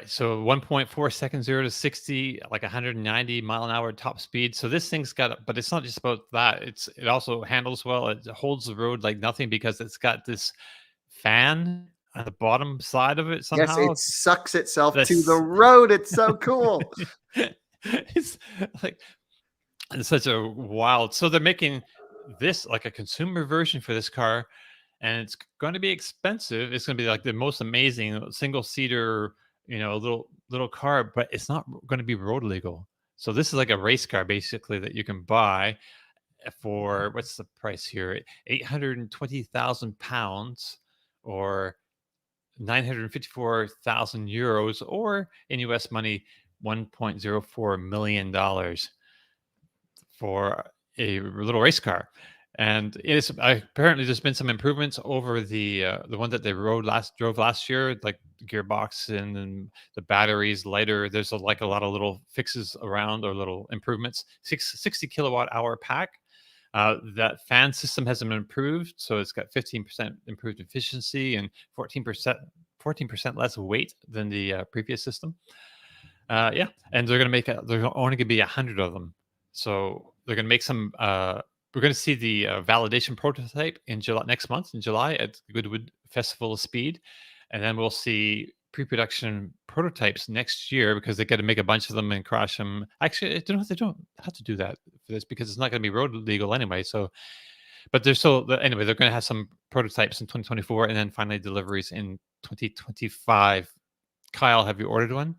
B: So 1.4 seconds, 0 to 60, like 190 mile an hour top speed. So this thing's got, but it's not just about that. It also handles well. It holds the road like nothing because it's got this fan on the bottom side of it
D: Yes,
B: somehow.
D: it sucks itself to the
B: That's
D: road. It's so cool.
B: it's like it's such a wild. So they're making this like a consumer version for this car, and it's going to be expensive. It's going to be like the most amazing single seater, little car, but it's not going to be road legal. So this is like a race car basically that you can buy for what's the price here? 820,000 pounds or 954,000 euros, or in US money, $1.04 million for a little race car. And it's apparently there's been some improvements over the one that they drove last year, like the gearbox and the batteries lighter. There's like a lot of little fixes around or little improvements. 60 kilowatt hour pack. That fan system has been improved, so it's got 15% improved efficiency and 14% less weight than the previous system. Yeah, and they're going to there's only going to be 100 of them, so they're going to make some. We're going to see the validation prototype in July next month in July at the Goodwood Festival of Speed, and then we'll see pre-production prototypes next year because they got to make a bunch of them and crash them. Actually, they don't have to do that for this because it's not going to be road legal anyway. So, but they're still anyway. They're going to have some prototypes in 2024 and then finally deliveries in 2025. Kyle, have you ordered one?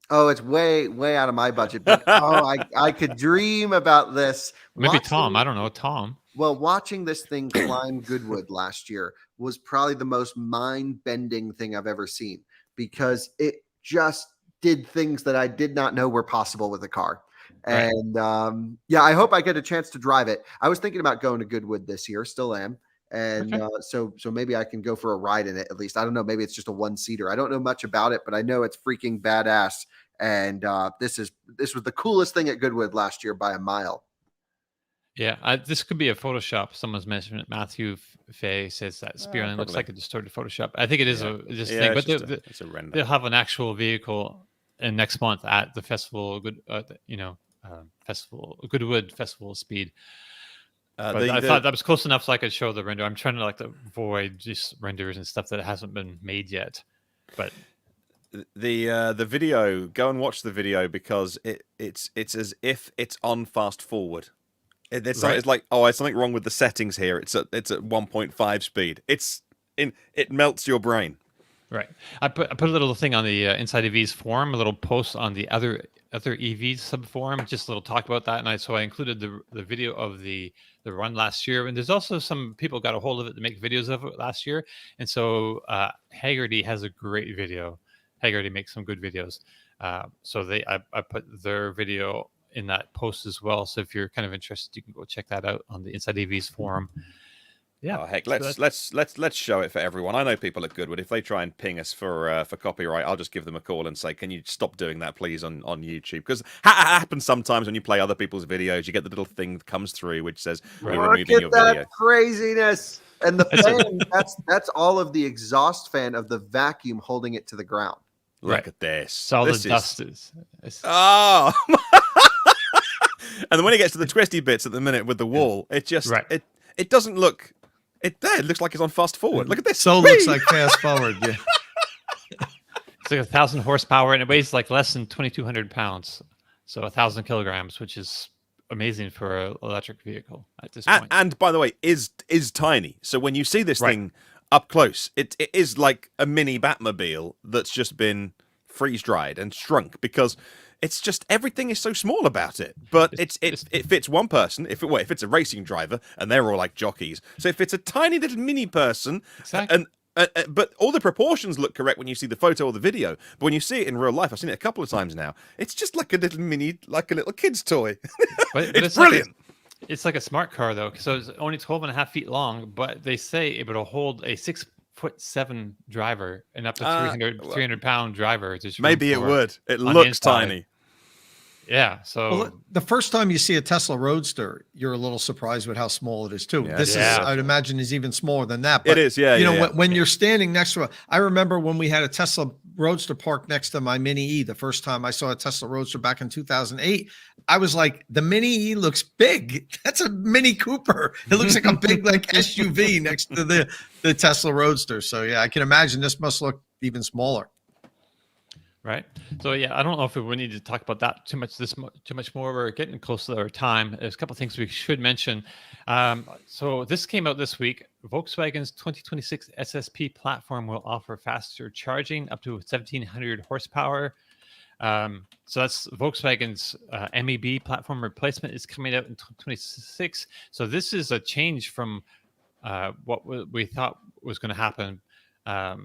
D: Oh, it's way, way out of my budget. But I could dream about this.
B: Maybe Tom. I don't know. Tom.
D: Well, watching this thing climb Goodwood last year was probably the most mind-bending thing I've ever seen because it just did things that I did not know were possible with a car.
B: Right.
D: And yeah, I hope I get a chance to drive it. I was thinking about going to Goodwood this year, still am. And
B: Okay.
D: so maybe I can go for a ride in it at least. I don't know. Maybe it's just a one-seater. I don't know much about it, but I know it's freaking badass. And this was the coolest thing at Goodwood last year by a mile.
B: Yeah, this could be a Photoshop. Someone's mentioned it. Matthew Fay says that Spéirling looks
C: probably.
B: like a distorted Photoshop. I think it is this thing, but
C: it's a render.
B: they'll have an actual vehicle next month at the festival. Goodwood Festival of Speed. But I thought that was close enough so I could show the render. I'm trying to avoid just renders and stuff that hasn't been made yet. But
C: the video, go and watch the video because it's as if it's on fast forward. It's like, oh, there's something wrong with the settings here. It's at 1.5 speed. It melts your brain.
B: Right. I put a little thing on the Inside EVs forum, a little post on the other EVs sub forum, just a little talk about that. And I included the video of the run last year. And there's also some people got a hold of it to make videos of it last year. And so Haggerty has a great video. Haggerty makes some good videos. So I put their video in that post as well. So if you're kind of interested, you can go check that out on the Inside EVs forum. Yeah.
C: Oh heck,
B: so
C: let's show it for everyone. I know people at Goodwood. If they try and ping us for copyright, I'll just give them a call and say, "Can you stop doing that, please, on YouTube?" Because happens sometimes when you play other people's videos, you get the little thing that comes through which says
B: Right.
C: we're
D: Look
C: removing
D: at
C: your
D: that
C: video.
D: craziness. And the
B: That's a-
D: fan, that's all of the exhaust fan of the vacuum holding it to the ground.
C: Look
B: Right.
C: at this.
B: So all
C: This
B: the
C: is-
B: dust is.
C: Oh. And then when it gets to the twisty bits at the minute with the wall, it just
B: Right.
C: it doesn't look. It looks like it's on fast forward. Look at this.
E: So it looks like fast forward. Yeah.
B: It's like 1,000 horsepower, and it weighs like less than 2,200 pounds. So 1,000 kilograms, which is amazing for an electric vehicle at this point.
C: And by the way, is tiny. So when you see this
B: Right.
C: thing up close, it is like a mini Batmobile that's just been freeze dried and shrunk because it's just everything is so small about it. But it fits one person. If it's a racing driver and they're all like jockeys, so if it's a tiny little mini person,
B: Exactly.
C: but all the proportions look correct when you see the photo or the video. But when you see it in real life, I've seen it a couple of times now. It's just like a little mini, like a little kid's toy.
B: But
C: it's
B: like
C: brilliant.
B: it's like a smart car, though. So it's only 12.5 feet long, but they say it will hold a 6'7" driver and up to 300-pound driver. There's room
C: Maybe it
B: for
C: would. It
B: on the
C: looks
B: inside.
C: tiny.
B: Yeah. So
E: Well, the first time you see a Tesla Roadster, you're a little surprised with how small it is too.
C: Yeah,
E: This
B: yeah.
E: is, I'd imagine, is even smaller than that.
C: It is, yeah.
E: You know,
C: yeah.
E: when you're standing next to I remember when we had a Tesla Roadster parked next to my Mini E. The first time I saw a Tesla Roadster back in 2008, I was like, the Mini E looks big. That's a Mini Cooper. It looks like a big like SUV next to the Tesla Roadster. So yeah, I can imagine this must look even smaller.
B: right. So yeah, I don't know if we need to talk about that too much more. We're getting close to our time. There's a couple of things we should mention. So this came out this week. Volkswagen's 2026 SSP platform will offer faster charging, up to 1,700 horsepower. So that's Volkswagen's MEB platform replacement is coming out in 2026. So this is a change from what we thought was going to happen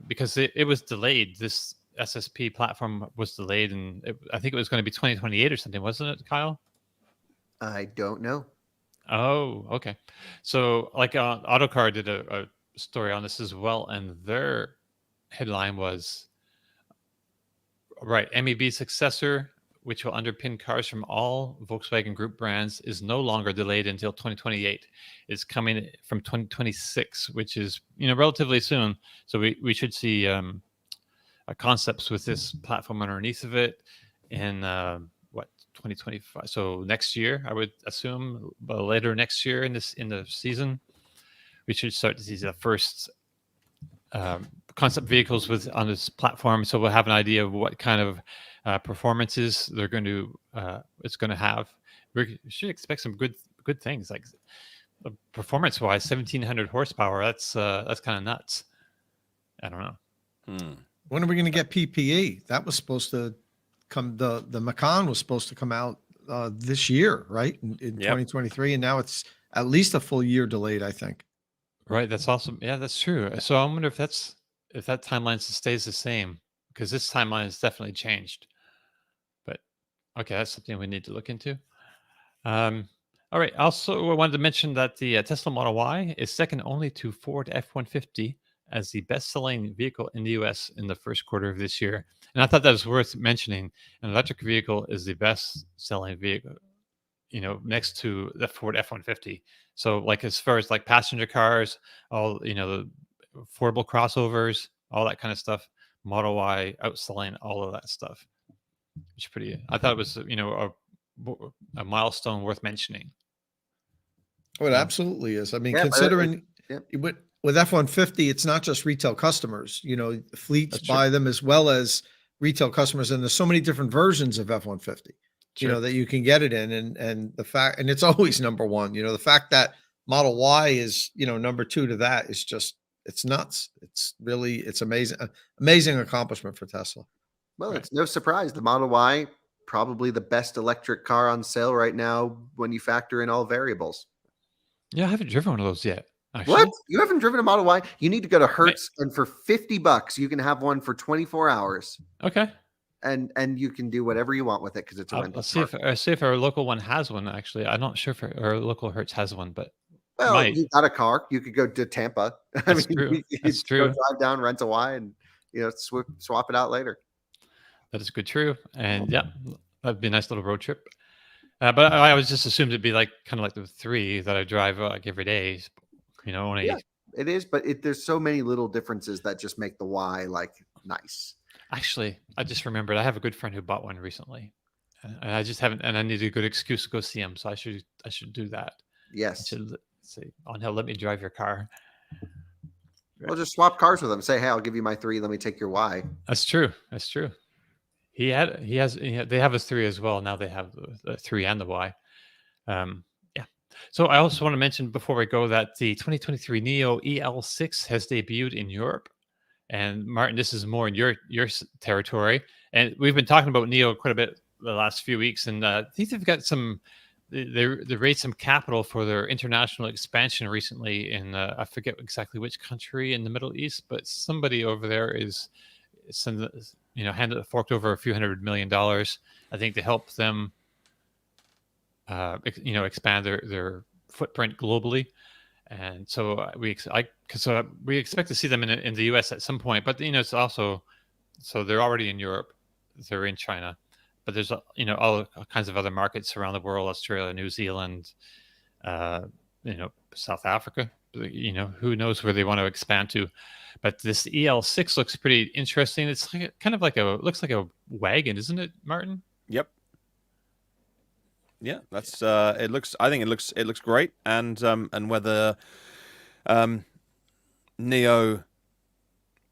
B: because it was delayed. This SSP platform was delayed, and I think it was going to be 2028 or something, wasn't it, Kyle?
D: I don't know.
B: Oh, okay. So like Autocar did a story on this as well, and their headline was, right, MEB successor, which will underpin cars from all Volkswagen Group brands, is no longer delayed until 2028. It's coming from 2026, which is, relatively soon. So we should see concepts with this platform underneath of it in 2025. So next year, I would assume, but later next year in the season, we should start to see the first concept vehicles on this platform. So we'll have an idea of what kind of performances they're going to it's going to have. We should expect some good things, like performance wise, 1,700 horsepower. That's kind of nuts. I don't know.
E: When are we going to get PPE? That was supposed to come. The Macan was supposed to come out this year, right? In 2023, and now it's at least a full year delayed, I think.
B: Right. That's awesome. Yeah, that's true. So I wonder if that timeline stays the same, because this timeline has definitely changed. But okay, that's something we need to look into. All right. Also, I wanted to mention that the Tesla Model Y is second only to Ford F-150 as the best-selling vehicle in the U.S. in the first quarter of this year. And I thought that was worth mentioning. An electric vehicle is the best-selling vehicle, next to the Ford F-150. So, like, as far as like passenger cars, all the affordable crossovers, all that kind of stuff, Model Y outselling all of that stuff. Which is pretty. I thought it was a milestone worth mentioning.
E: Oh, it absolutely is. I mean,
D: Yeah,
E: considering
D: yeah.
E: with F-150, it's not just retail customers. Fleets
B: That's true.
E: buy them as well as retail customers, and there's so many different versions of F-150.
B: Sure.
E: That you can get it in, and the fact, and it's always number one. The fact that Model Y is number two to that is just, it's nuts. It's amazing accomplishment for Tesla.
D: Well,
B: Right.
D: it's no surprise. The Model Y, probably the best electric car on sale right now when you factor in all variables.
B: Yeah, I haven't driven one of those yet. Actually.
D: What? You haven't driven a Model Y? You need to go to Hertz, and for $50, you can have one for 24 hours.
B: Okay.
D: And you can do whatever you want with it because it's a rental
B: I'll see
D: car.
B: if our local one has one. Actually, I'm not sure if our local Hertz has one, but
D: Well,
B: might.
D: you got a car. You could go to Tampa.
B: That's true.
D: You
B: That's
D: could go
B: true.
D: drive down, rent a Y, and swap it out later.
B: That is good. True. And yeah, that'd be a nice little road trip. But I always just assumed it'd be like kind of like the 3 that I drive like every day. Only
D: Yeah, it is, but there's so many little differences that just make the Y like nice.
B: actually, I just remembered I have a good friend who bought one recently, and I just haven't, and I need a good excuse to go see him. So I should do that. I
D: Yes.
B: should say, "On hell, let me drive your car."
D: Well, just swap cars with them. Say, hey, I'll give you my 3. Let me take your Y.
B: That's true. That's true. They have a 3 as well. Now they have the 3 and the Y. Yeah. So I also want to mention before we go that the 2023 Neo EL6 has debuted in Europe. And Martin, this is more in your territory. And we've been talking about Neo quite a bit the last few weeks, and I think they've got they raised some capital for their international expansion recently in I forget exactly which country in the Middle East, but somebody over there is forked over a few $100 million, I think, to help them expand their footprint globally. And so we expect to see them in the US at some point, but it's also, so they're already in Europe, they're in China, but there's all kinds of other markets around the world: Australia, New Zealand, South Africa. Who knows where they want to expand to. But this EL6 looks pretty interesting. It's looks like a wagon, isn't it, Martin?
C: Yep. Yeah, that's it looks. I think it looks great, and whether Neo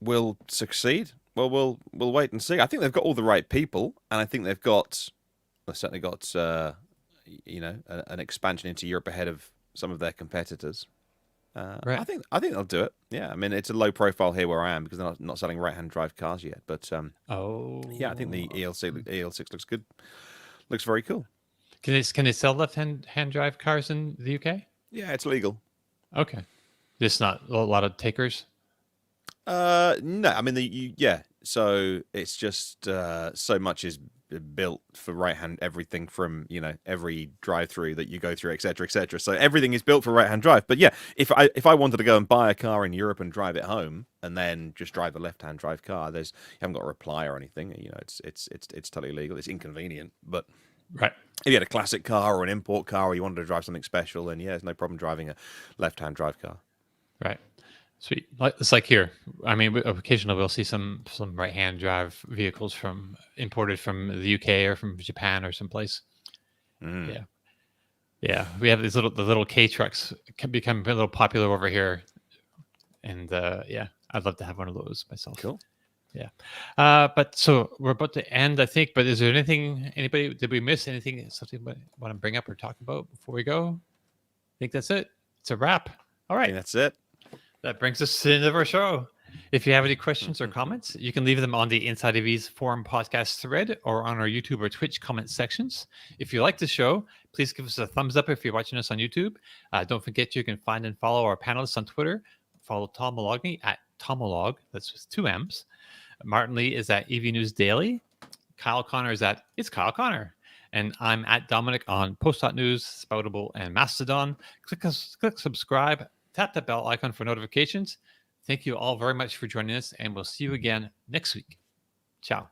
C: will succeed, well, we'll wait and see. I think they've got all the right people, and I think they've certainly got an expansion into Europe ahead of some of their competitors.
B: Right.
C: I think they'll do it. Yeah, I mean, it's a low profile here where I am because they're not selling right-hand drive cars yet. But yeah, I think the EL6 looks good. Looks very cool.
B: Can they sell left-hand drive cars in the UK?
C: Yeah, it's legal.
B: Okay, just not a lot of takers.
C: No, I mean so it's just so much is built for right-hand, everything from every drive-through that you go through, etc., etc. So everything is built for right-hand drive. But yeah, if I wanted to go and buy a car in Europe and drive it home and then just drive a left-hand drive car, you haven't got a reply or anything. It's totally legal. It's inconvenient, but
B: right.
C: If you had a classic car or an import car, or you wanted to drive something special, then yeah, there's no problem driving a left-hand drive car.
B: Right. Sweet. It's like here. I mean, occasionally we'll see some right-hand drive vehicles imported from the UK or from Japan or someplace.
C: Mm.
B: Yeah. We have the little K trucks can become a little popular over here, and I'd love to have one of those myself.
C: Cool.
B: Yeah. But so we're about to end, I think. But is there anybody? Did we miss anything? Something we want to bring up or talk about before we go? I think that's it. It's a wrap. All right.
C: That's it.
B: That brings us to the end of our show. If you have any questions or comments, you can leave them on the Inside EV's forum podcast thread or on our YouTube or Twitch comment sections. If you like the show, please give us a thumbs up if you're watching us on YouTube. Don't forget you can find and follow our panelists on Twitter. Follow Tom Malogny at Tomolog. That's with 2 M's. Martin Lee is at EV News Daily. Kyle Connor is at It's Kyle Connor. And I'm at Dominic on Post.News, Spoutable, and Mastodon. Click subscribe. Tap the bell icon for notifications. Thank you all very much for joining us, and we'll see you again next week. Ciao.